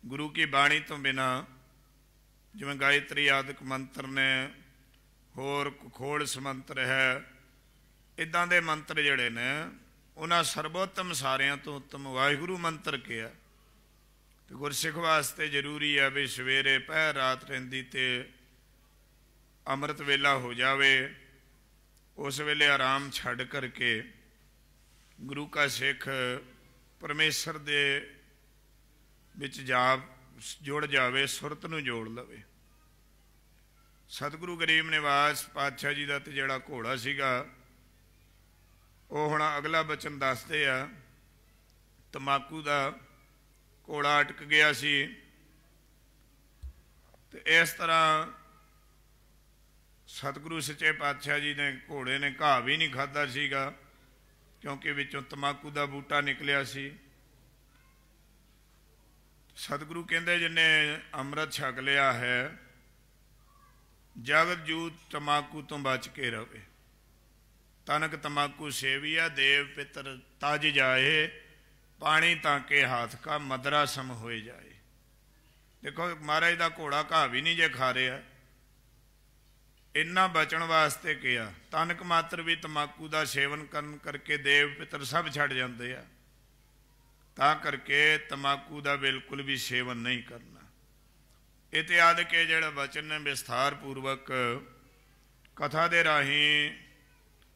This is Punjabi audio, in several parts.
गुरु की बाणी तो बिना जिवें गायत्री आदਿਕ मंत्र ने होर खोड़ समंत्र है, इदां दे मंत्र जिहड़े ने उन्हां सर्वोत्तम सारियां तो उत्तम वाहिगुरू मंत्र किया। तो गुरसिख वास्ते जरूरी है भी सवेरे पहर रात रहिंदी ते अमृत वेला हो जावे, उस वेले आराम छड़ करके गुरु का सिख परमेश्वर दे विच जाप जुड़ जावे, सुरत नूं जोड़ लवे। सतगुरु गरीब निवास पातशाह जी का तो जिहड़ा घोड़ा सीगा वो हुण अगला बचन दसदे आ। तंबाकू का घोड़ा अटक गया सी ते इस तरह सतगुरु सच्चे पातशाह जी ने घोड़े ने घाह भी नहीं खाधा सीगा, क्योंकि विचों तंबाकू का बूटा निकलिया सी। सतगुरु कहते जिन्हें अमृत छक लिया है जगत जूत तंबाकू तो बच के रवे। तनक तंबाकू सेविया देव पितर तज जाए, पानी ताके हाथ का मदरा सम हो जाए। देखो महाराज का घोड़ा घाह भी नहीं जे खा रहा, इन्ना बचन वास्ते किया। तनक मात्र भी तंबाकू का सेवन करके देव पितर सब छड़ जाते हैं, ता करके तंबाकू का बिल्कुल भी सेवन नहीं करना। इत्यादि के जिहड़े वचन ने विस्तार पूर्वक कथा दे राही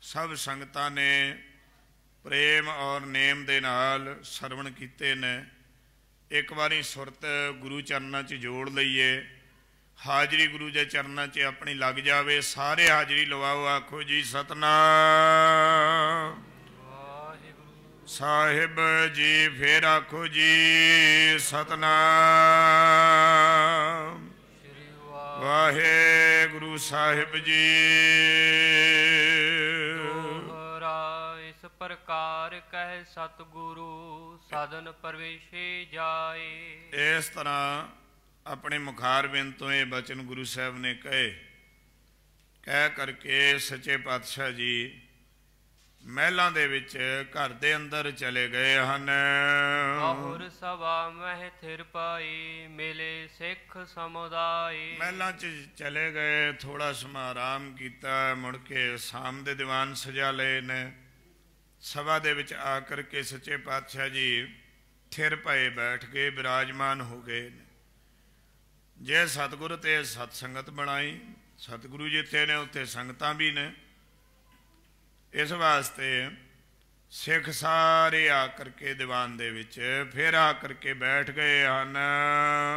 सब संगतां ने प्रेम और नेम दे नाल सरवण कीते ने। एक बारी सुरत गुरु चरणों च जोड़ लईए, हाजरी गुरु के चरणों च अपनी लग जावे। सारे हाजरी लवाओ, आखो जी सतनाम साहिब जी, फिर आखो जी सतनाम वाहेगुरु साहिब जी। इस प्रकार कह सतगुरु साधन प्रवेशे जाए। इस तरह अपने मुखार बिंद तो ये बचन गुरु साहब ने कह करके सच्चे पातशाह जी महलों दे विच घर दे अंदर चले गए हन। और सभा मह थिर पाई मिले सिख समुदाय। महलों च चले गए, थोड़ा समा आराम किया, मुड़ के शाम दे दीवान सजा लए ने। सभा दे विच आकर के सच्चे पातशाह जी थिर पाए बैठ गए, विराजमान हो गए ने। जे सतगुरु ते सतसंगत बनाई, सतगुरु जिथे ने उत्थे संगतां भी ने। इस वास्ते सिख सारे आकर के दीवान दे विच फिर आकर के बैठ गए हन।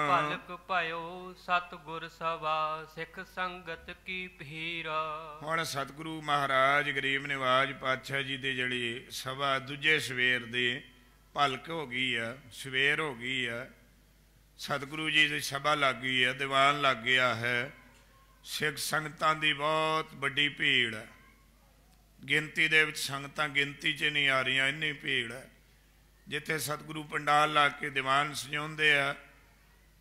पलक भयो सतगुर सभा सिख संगत की भीरा। हुण सतगुरु महाराज गरीब निवाज पातशाह जी की जिहड़ी सभा दूजे सवेर दी पलक हो गई है, सवेर हो गई है। सतगुरु जी की सभा लग गई है, दीवान लग गया है। सिख संगतां की बहुत बड़ी भीड़ है, गिनती दे विच संगतां गिनती च नहीं आ रही, इन्नी भीड़ है। जिथे सतगुरु पंडाल ला के दीवान सजाउंदे आ,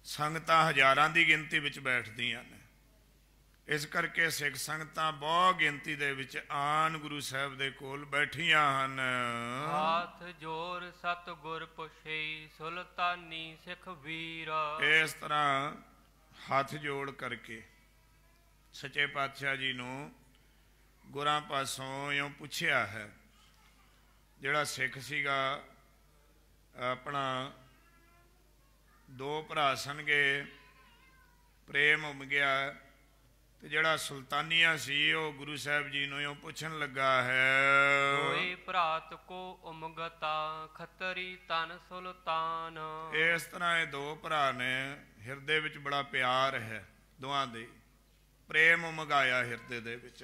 संगतां हज़ारां दी गिनती विच बैठदियां ने। इस करके सिख संगतां बहुत गिनती दे विच आन गुरु साहब दे कोल बैठियां हन। हाथ जोर सतगुर पुछे सुल्तानी सिख वीरा। इस तरह हाथ जोड़ करके सच्चे पातशाह जी नूं गुरां पासों इउं पुछया है। जिहड़ा सिख सीगा अपना दो भरा सनगे, प्रेम उम गया, ते जिहड़ा सुल्तानिया सी वो गुरु साहब जी नूं इउं पुछण लगा है। कोई भरात को उमगता खतरी तन सुल्तान। इस तरह ये दो भरा ने, हिरदे विच बड़ा प्यार है दोवां दे, प्रेम उमगाया हिरदे दे विच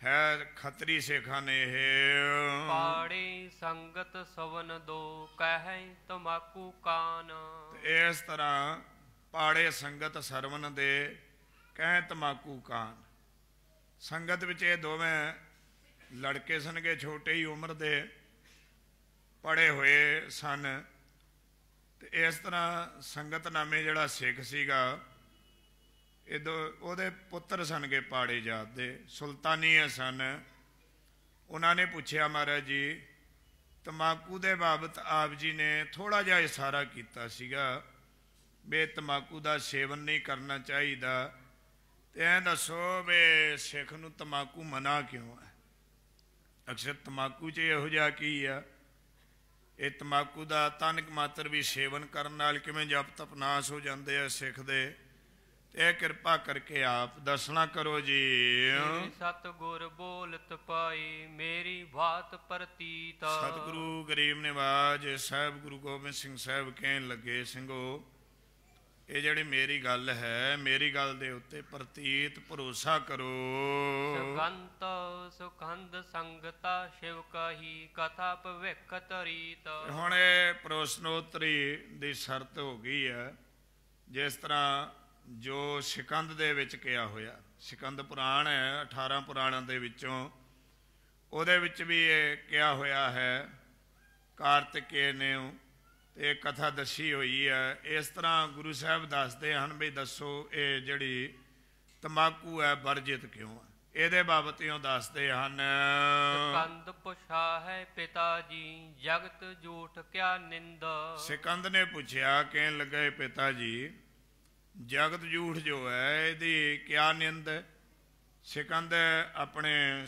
है। खतरी सिखा ने पाड़ी संगत सवन दो कह तमाकू कान। इस तरह पाड़े संगत सरवन दे कह तमाकू कान। संगत विच ये दोवें लड़के सन के छोटे ही उम्र दे पढ़े हुए सन। ते इस तरह संगत नामे जिहड़ा सिख सीगा ਉਹਦੇ पुत्र सन के पाड़े जात दे सुल्तानी सन। उन्होंने पूछया महाराज जी तंबाकू के बाबत आप जी ने थोड़ा जिहा इशारा किया सीगा ਵੀ ਤੰਬਾਕੂ ਦਾ ਸੇਵਨ ਨਹੀਂ ਕਰਨਾ ਚਾਹੀਦਾ, ਤੇ ਐਂ ਦੱਸੋ ਵੀ ਸਿੱਖ ਨੂੰ ਤੰਬਾਕੂ ਮਨਾ ਕਿਉਂ ਹੈ? ਅਕਸਰ ਤੰਬਾਕੂ 'ਚ ਇਹੋ ਜਿਹਾ ਕੀ ਆ, ਇਹ ਤੰਬਾਕੂ ਦਾ ਤਨਕ ਮਾਤਰ ਵੀ ਸੇਵਨ ਕਰਨ ਨਾਲ ਕਿਵੇਂ ਜਪ ਤਪ ਨਾਸ ਹੋ ਜਾਂਦੇ ਆ ਸਿੱਖ ਦੇ, ਤੇ ਇਹ ਕਿਰਪਾ ਕਰਕੇ ਆਪ ਦੱਸਣਾ ਕਰੋ ਜੀ। ਸਤਿਗੁਰ ਬੋਲਤ ਪਾਈ ਮੇਰੀ ਬਾਤ ਪ੍ਰਤੀਤ। ਸਤਿਗੁਰੂ ਗਰੀਬ ਨਿਵਾਜ ਸਾਹਿਬ ਗੁਰੂ ਗੋਬਿੰਦ ਸਿੰਘ ਸਾਹਿਬ ਕਹਿਣ ਲੱਗੇ, ਸਿੰਘੋ ਇਹ ਜਿਹੜੀ ਮੇਰੀ ਗੱਲ ਹੈ, ਮੇਰੀ ਗੱਲ ਦੇ ਉੱਤੇ ਪ੍ਰਤੀਤ ਭਰੋਸਾ ਕਰੋ। ਸੁਗੰਤ ਸੁਖੰਦ ਸੰਗਤਾ ਸ਼ਿਵ ਕਹੀ ਕਥਾ ਭਵਿਖ ਤਰੀਤ। ਹੁਣ ਇਹ ਪ੍ਰੋਸ਼ਨੋਤਰੀ ਦੀ ਸ਼ਰਤ ਹੋ ਗਈ ਹੈ, ਜਿਸ ਤਰ੍ਹਾਂ ਜੋ ਸਿਕੰਦ ਦੇ ਵਿੱਚ ਕਿਹਾ ਹੋਇਆ। ਸਿਕੰਦ ਪੁਰਾਣ ਹੈ 18 ਪੁਰਾਣਾਂ ਦੇ ਵਿੱਚੋਂ, ਉਹਦੇ ਵਿੱਚ ਵੀ ਇਹ ਕਿਹਾ ਹੋਇਆ ਹੈ, ਕਾਰਤਿਕੇ ਨੇ ਇਹ ਕਥਾ ਦੱਸੀ ਹੋਈ ਹੈ। ਇਸ ਤਰ੍ਹਾਂ ਗੁਰੂ ਸਾਹਿਬ ਦੱਸਦੇ ਹਨ ਵੀ ਦੱਸੋ ਇਹ ਜਿਹੜੀ ਤੰਬਾਕੂ ਹੈ ਵਰਜਿਤ ਕਿਉਂ ਹੈ, ਇਹਦੇ ਬਾਬਤ ਇਉਂ ਦੱਸਦੇ ਹਨ। ਸਿਕੰਦ ਪੁੱਛਾ ਹੈ ਪਿਤਾ ਜੀ ਜਗਤ ਝੂਠ ਕਿਆ ਨਿੰਦ। ਸਿਕੰਦ ਨੇ ਪੁੱਛਿਆ, ਕਹਿਣ ਲੱਗੇ ਪਿਤਾ ਜੀ ਜਗਤ ਝੂਠ ਜੋ ਹੈ ਇਹਦੀ ਕਿਆ ਨਿੰਦ। ਸਿਕੰਦ ਆਪਣੇ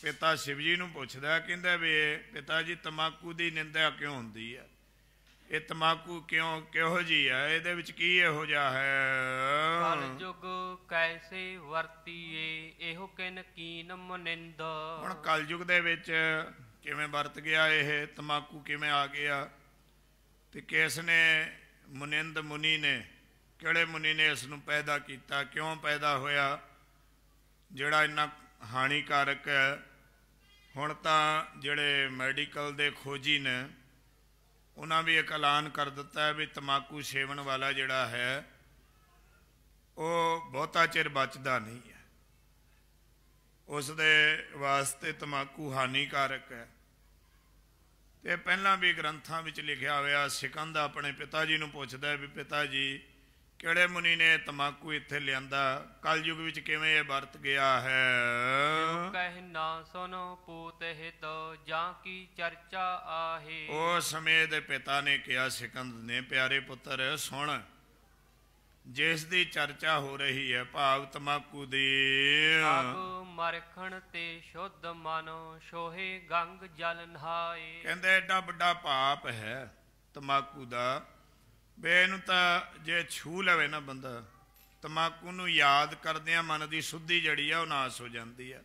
ਪਿਤਾ ਸ਼ਿਵ ਜੀ ਨੂੰ ਪੁੱਛਦਾ, ਕਹਿੰਦਾ ਵੀ ਪਿਤਾ ਜੀ ਤੰਬਾਕੂ ਦੀ ਨਿੰਦਾ ਕਿਉਂ ਹੁੰਦੀ ਹੈ, ਇਹ ਤੰਬਾਕੂ ਕਿਹੋ ਜਿਹੀ ਹੈ, ਇਹਦੇ ਵਿੱਚ ਕੀ ਇਹੋ ਜਿਹਾ ਹੈ? ਕਲਯੁਗ ਕੈਸੇ ਵਰਤੀਏ ਇਹੋ ਕਿਨ ਕੀਨ ਮਨਿੰਦ। ਹੁਣ ਕਲਯੁਗ ਦੇ ਵਿੱਚ ਕਿਵੇਂ ਵਰਤ ਗਿਆ ਇਹ ਤੰਬਾਕੂ, ਕਿਵੇਂ ਆ ਗਿਆ, ਤੇ ਕਿਸ ਨੇ ਮੁਨਿੰਦ ਮੁਨੀ ਨੇ, ਕਿਹੜੇ ਮੁਨੀ ਨੇ ਇਸ ਨੂੰ ਪੈਦਾ ਕੀਤਾ, ਕਿਉਂ ਪੈਦਾ ਹੋਇਆ, ਜਿਹੜਾ ਇੰਨਾ ਹਾਨੀਕਾਰਕ ਹੈ। ਹੁਣ ਤਾਂ ਜਿਹੜੇ ਮੈਡੀਕਲ ਦੇ ਖੋਜੀ ਨੇ ਉਹਨਾਂ ਵੀ ਇੱਕ ਐਲਾਨ ਕਰ ਦਿੱਤਾ ਹੈ ਵੀ ਤੰਬਾਕੂ ਸੇਵਨ ਵਾਲਾ ਜਿਹੜਾ ਹੈ ਉਹ ਬਹੁਤਾ ਚਿਰ ਬਚਦਾ ਨਹੀਂ ਹੈ, ਉਸ ਦੇ ਵਾਸਤੇ ਤੰਬਾਕੂ ਹਾਨੀਕਾਰਕ ਹੈ। ਤੇ ਪਹਿਲਾਂ ਵੀ ਗ੍ਰੰਥਾਂ ਵਿੱਚ ਲਿਖਿਆ ਹੋਇਆ, ਸਿਕੰਦ ਆਪਣੇ ਪਿਤਾ ਜੀ ਨੂੰ ਪੁੱਛਦਾ ਵੀ ਪਿਤਾ ਜੀ ਕਿਹੜੇ ਮੁਨੀ ਨੇ ਤੰਬਾਕੂ ਇੱਥੇ ਲਿਆਂਦਾ, ਕਲਯੁਗ ਵਿੱਚ ਕਿਵੇਂ ਇਹ ਵਰਤ ਗਿਆ ਹੈ? ਕਹਿ ਨਾ ਸੁਨੋ ਪੂਤ ਹਿਤ ਜਾਂ ਕੀ ਚਰਚਾ ਆਹੇ। ਉਸ ਸਮੇਂ ਦੇ ਪਿਤਾ ਨੇ ਕਿਹਾ ਸਿਕੰਦ ਨੇ, ਪਿਆਰੇ ਪੁੱਤਰ ਸੁਣ, ਜਿਸ ਦੀ ਚਰਚਾ ਹੋ ਰਹੀ ਹੈ ਭਾਵ ਤੰਬਾਕੂ ਦੀ, ਅਬ ਮਰਖਣ ਤੇ ਸ਼ੁੱਧ ਮਨ ਸੋਹੇ ਗੰਗ ਜਲ ਨਹਾਏ। ਕਹਿੰਦੇ ਐਡਾ ਵੱਡਾ ਪਾਪ ਹੈ ਤੰਬਾਕੂ ਦਾ, ਵੀ ਇਹਨੂੰ ਤਾਂ ਜੇ ਛੂ ਲਵੇ ਨਾ ਬੰਦਾ, ਤੰਬਾਕੂ ਨੂੰ ਯਾਦ ਕਰਦਿਆਂ ਮਨ ਦੀ ਸ਼ੁੱਧੀ ਜਿਹੜੀ ਆ ਉਹ ਨਾਸ ਹੋ ਜਾਂਦੀ ਹੈ।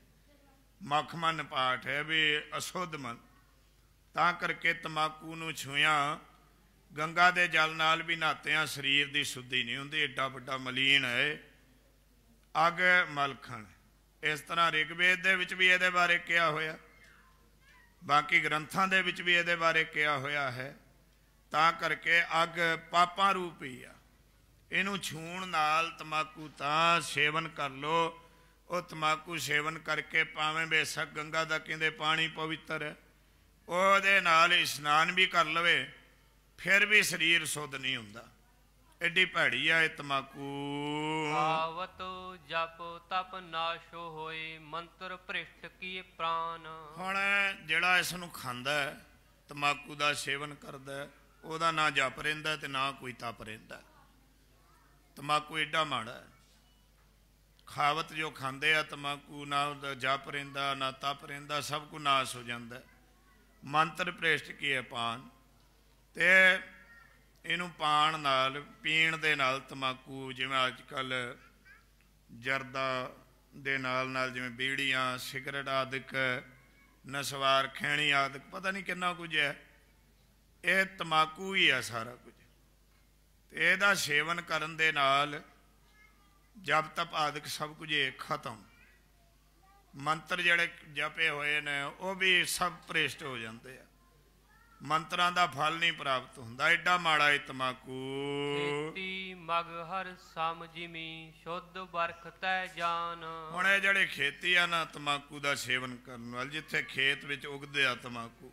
ਮੱਖ ਮਨ ਪਾਠ ਹੈ ਵੀ ਅਸ਼ੁੱਧ ਮਨ, ਤਾਂ ਕਰਕੇ ਤੰਬਾਕੂ ਨੂੰ ਛੂਇਆ ਗੰਗਾ ਦੇ ਜਲ ਨਾਲ ਵੀ ਨਹਾਤਿਆਂ ਸਰੀਰ ਦੀ ਸ਼ੁੱਧੀ ਨਹੀਂ ਹੁੰਦੀ, ਏਡਾ ਵੱਡਾ ਮਲੀਨ ਹੈ। ਅਗ ਮਲਖਣ, ਇਸ ਤਰ੍ਹਾਂ ਰਿਗਵੇਦ ਦੇ ਵਿੱਚ ਵੀ ਇਹਦੇ ਬਾਰੇ ਕਿਹਾ ਹੋਇਆ, ਬਾਕੀ ਗ੍ਰੰਥਾਂ ਦੇ ਵਿੱਚ ਵੀ ਇਹਦੇ ਬਾਰੇ ਕਿਹਾ ਹੋਇਆ ਹੈ। ਤਾਂ ਕਰਕੇ ਅੱਗ ਪਾਪਾਂ ਰੂਪ ਹੀ ਆ, ਇਹਨੂੰ ਛੂਣ ਨਾਲ ਤੰਬਾਕੂ ਤਾਂ ਸੇਵਨ ਕਰ ਲੋ, ਉਹ ਤੰਬਾਕੂ ਸੇਵਨ ਕਰਕੇ ਭਾਵੇਂ ਬੇਸ਼ੱਕ ਗੰਗਾ ਦਾ ਕਹਿੰਦੇ ਪਾਣੀ ਪਵਿੱਤਰ ਹੈ, ਉਹਦੇ ਨਾਲ ਇਸ਼ਨਾਨ ਵੀ ਕਰ ਲਵੇ ਫਿਰ ਵੀ ਸਰੀਰ ਸ਼ੁੱਧ ਨਹੀਂ ਹੁੰਦਾ, ਐਡੀ ਭੈੜੀ ਆ ਇਹ ਤੰਬਾਕੂ। ਆਵਤ ਜਪ ਤਪ ਨਾਸ਼ੋ ਹੋਏ ਮੰਤਰ ਭ੍ਰਿਸ਼ਟ ਕੀ ਪ੍ਰਾਨ। ਹੁਣ ਜਿਹੜਾ ਇਸ ਨੂੰ ਖਾਂਦਾ ਤੰਬਾਕੂ ਦਾ ਸੇਵਨ ਕਰਦਾ, ਉਹਦਾ ਨਾ ਜਪ ਰਹਿੰਦਾ ਤੇ ਨਾ ਕੋਈ ਤਪ ਰਹਿੰਦਾ। ਤੰਬਾਕੂ ਏਡਾ ਮਾੜਾ ਹੈ, ਖਾਵਤ ਜੋ ਖਾਂਦੇ ਆ ਤੰਬਾਕੂ, ਨਾ ਉਹਦਾ ਜਪ ਰਹਿੰਦਾ ਨਾ ਤਪ ਰਹਿੰਦਾ, ਸਭ ਕੁ ਨਾਸ ਹੋ ਜਾਂਦਾ। ਮੰਤਰ ਭ੍ਰਿਸ਼ਟ ਕੀ ਹੈ ਪਾਨ, ਤੇ ਇਹਨੂੰ ਪਾਣ ਨਾਲ ਪੀਣ ਦੇ ਨਾਲ ਤੰਬਾਕੂ, ਜਿਵੇਂ ਅੱਜ ਕੱਲ੍ਹ ਜਰਦਾ ਦੇ ਨਾਲ ਨਾਲ ਜਿਵੇਂ ਬੀੜੀਆਂ ਸਿਗਰਟ ਆਦਿਕ ਨਸਵਾਰ ਖੈਣੀ ਆਦਿਕ ਪਤਾ ਨਹੀਂ ਕਿੰਨਾ ਕੁਝ ਹੈ, ਇਹ ਤੰਬਾਕੂ ਹੀ ਆ ਸਾਰਾ ਕੁਝ। ਤੇ ਇਹਦਾ ਸੇਵਨ ਕਰਨ ਦੇ ਨਾਲ ਜਪ ਤਪ ਆਦਿਕ ਸਭ ਕੁਝ ਇਹ ਖਤਮ, ਮੰਤਰ ਜਿਹੜੇ ਜਪੇ ਹੋਏ ਨੇ ਉਹ ਵੀ ਸਭ ਭ੍ਰਿਸ਼ਟ ਹੋ ਜਾਂਦੇ ਆ, ਮੰਤਰਾਂ ਦਾ ਫਲ ਨਹੀਂ ਪ੍ਰਾਪਤ ਹੁੰਦਾ, ਐਡਾ ਮਾੜਾ ਇਹ ਤੰਬਾਕੂ। ਖੇਤੀ ਮਗ ਹਰ ਸਮਝਿਮੀ ਸ਼ੁੱਧ ਬਰਖ ਤੈ ਜਾਨ। ਹੁਣ ਇਹ ਜਿਹੜੇ ਖੇਤੀ ਆ ਨਾ ਤੰਬਾਕੂ ਦਾ ਸੇਵਨ ਕਰਨ ਵਾਲੇ, ਜਿੱਥੇ ਖੇਤ ਵਿੱਚ ਉਗਦੇ ਆ ਤੰਬਾਕੂ,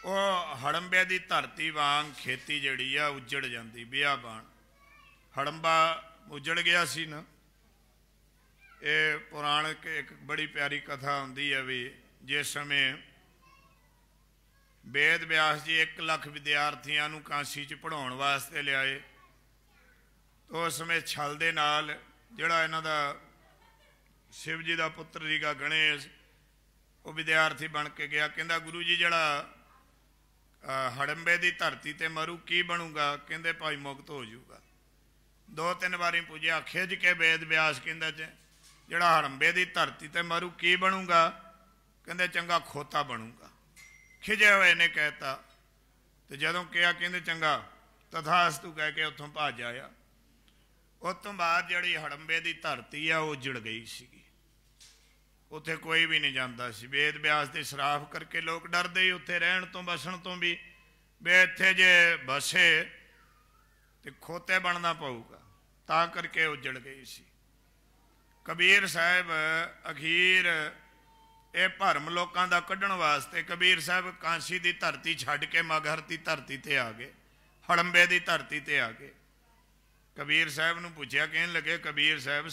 ਉਹ ਹੜੰਬੇ ਦੀ ਧਰਤੀ ਵਾਂਗ ਖੇਤੀ ਜਿਹੜੀ ਆ ਉੱਜੜ ਜਾਂਦੀ, ਬਿਆਬਾਨ ਹੜੰਬਾ ਉੱਜੜ ਗਿਆ ਸੀ ਨਾ। ਇਹ ਪੁਰਾਣਕ ਇੱਕ ਬੜੀ ਪਿਆਰੀ ਕਥਾ ਹੁੰਦੀ ਹੈ ਵੀ ਜਿਸ ਸਮੇਂ ਵੇਦ ਵਿਆਸ ਜੀ 1 ਲੱਖ ਵਿਦਿਆਰਥੀਆਂ ਨੂੰ ਕਾਂਸੀ 'ਚ ਪੜ੍ਹਾਉਣ ਵਾਸਤੇ ਲਿਆਏ, ਉਸ ਸਮੇਂ ਛਲ ਦੇ ਨਾਲ ਜਿਹੜਾ ਇਹਨਾਂ ਦਾ शिव जी का पुत्र सीगा गणेश, वो विद्यार्थी बन के गया। कहता गुरु जी जड़ा हड़ंबे की धरती ते मरू की बनूगा? कहते भाई मुक्त हो जाऊगा। 2-3 बारी पूछया, खिज के वेद व्यास कहता जड़ा हड़ंबे की धरती ते मरू की बनूगा? कहते चंगा खोता बनूगा। खिजे हुए ने कहता, तो जदों कहा कहते चंगा तथास्तु कह के उत्थों भज आया। उस तो बाद जी हड़ंबे की धरती आ वो उजड़ गई सी, उत्थे कोई भी नहीं जाता सी। वेद व्यास के श्राप करके लोग डरते ही उत्थे रहन तो बसन तो भी, वे इत्थे जे बसे तो खोते बनना पऊगा, ता करके उजड़ गई सी। कबीर साहब अखीर ये भरम लोगों का कढ़न वास्ते कबीर साहब कांसी की धरती छड्ड के मगहर की धरती ते आ गए, हड़ंबे की धरती ते आ गए। कबीर साहब नूं पूछया, कहन लगे कबीर साहब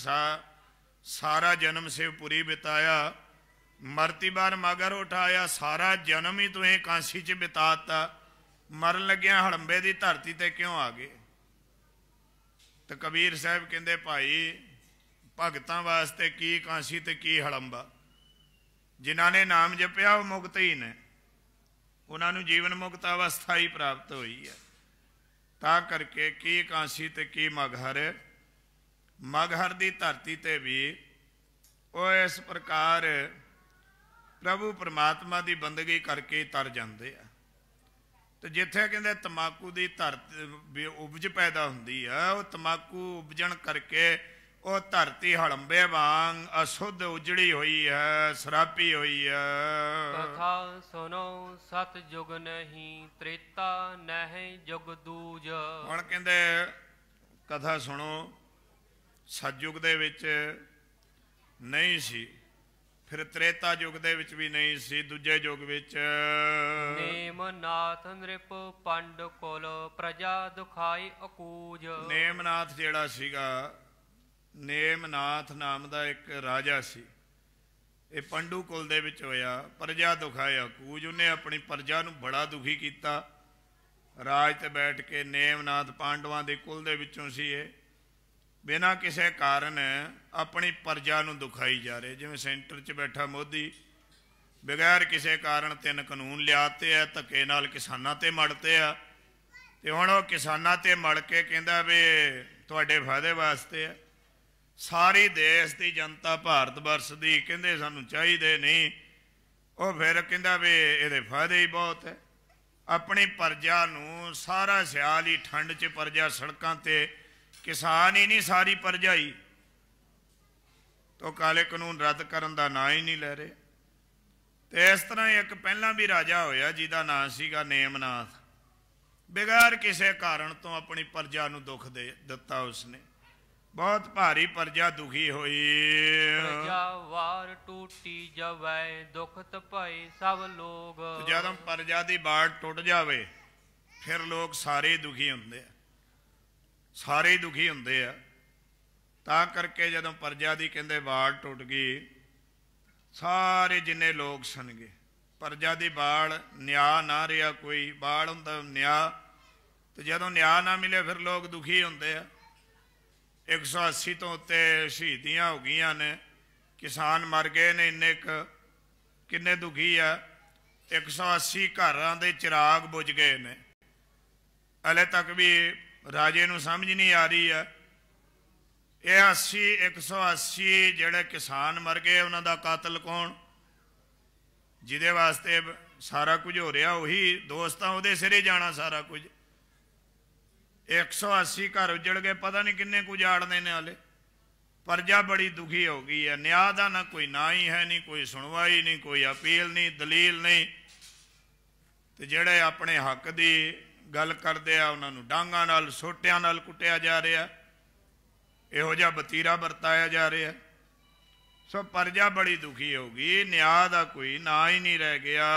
सारा जन्म शिवपुरी बिताया, मरती बार मगर उठाया, सारा जन्म ही तुहें कांसी च बिताता, मरन लग्या हड़ंबे की धरती ते क्यों आ गए? तो कबीर साहब कहते भाई भगतां वास्ते की कांसी ते की हड़ंबा, जिन्हां ने नाम जपिया वो मुक्त ही ने, उन्होंने जीवन मुक्त अवस्था ही प्राप्त हुई है। ता करके की कांसी ते की मगहर, मगहर की धरती ते भी वो इस प्रकार प्रभु परमात्मा की बंदगी करके तर जाते हैं। तो जिथे कहते तंबाकू की धरती उपज पैदा होंदी है, वो तंबाकू उपजन करके वो धरती हड़ंबे वांग अशुद्ध उजड़ी हुई है, शराबी हुई है। कथा सुनो सत जुग नहीं, त्रेता नहीं जुग दूज। हुण कहते कथा सुनो, सतयुग दे विच नहीं सी, फिर त्रेता युग दे विच भी नहीं सी, दूजे युग विच नेमनाथ नृप पंड कुल प्रजा दुखाई अकूज। नेमनाथ जेड़ा सीगा, नेमनाथ नाम का एक राजा सी, ये पंडू कुल दे विच होया, प्रजा दुखाया कूज। उन्हें अपनी प्रजा नूं बड़ा दुखी किया, राज ते बैठ के। नेमनाथ पांडवां दे कुल दे विचों सी, ये बिना किसी कारण अपनी प्रजा नूं दुखाई जा रहे। जिवें सेंटर च बैठा मोदी बगैर किसी कारण 3 कानून लियाते है, धक्के नाल किसानां ते मड़ते आ, ते हुण ओह किसानां ते मड़ के कहंदा वे तुहाडे फायदे वास्ते है। सारी देश की जनता भारत वर्ष की कहते सानू चाहिए नहीं, वो फिर कहता भी ये फायदे ही बहुत है। अपनी प्रजा नूं सारा सियाल ही ठंड च प्रजा सड़कों ते, किसान ही नहीं सारी प्रजा ही, तो काले कानून रद्द करने का ना ही नहीं ले रहे। तो इस तरह एक पहला भी राजा होया जिहदा नाम सीगा नेमनाथ, बगैर किसी कारण तो अपनी प्रजा नूं दुख दे दिता उसने, बहुत भारी प्रजा दुखी हुई। प्रजा वार टूटी जवै दुखत भय सब लोग। जदों प्रजा की बाड़ टुट जावे फिर लोग सारे दुखी होंदे, सारे दुखी होंदे आ। तां करके जदों प्रजा की कहंदे बाड़ टुट गई, सारे जिन्ने लोग सन गए। प्रजा की बाड़, न्याय ना रहा कोई, बाड़ हुंदा न्याय, तो जदों न्याय ना मिले फिर लोग दुखी होंदे आ। 180 तो उत्ते शहीदियां हो गई ने, किसान मर गए ने, इन्ने किन्ने दुखी आ। 180 घरां दे चिराग बुझ गए ने, हले तक भी राजे नूं समझ नहीं आ रही है। ये 180 जिहड़े किसान मर गए उन्हां दा कातल कौन, जिहदे वास्ते सारा कुछ हो रहा, उही दोस्त आ, उहदे सिरे जाना सारा कुछ। 180 घर उजड़ गए, पता नहीं किन्ने कुछ आड़ने ने हाले। प्रजा बड़ी दुखी हो गई है, न्याय का ना कोई ना ही है, नहीं कोई सुनवाई नहीं, कोई अपील नहीं, दलील नहीं। तो जेड़े अपने हक की गल करते हैं उन्होंने डांगां नाल सोटियां नाल कुटिया जा रहा, इहो जिहा बतीरा वरताया जा रहा। सो प्रजा बड़ी दुखी होगी, न्याय का कोई ना ही नहीं रह गया।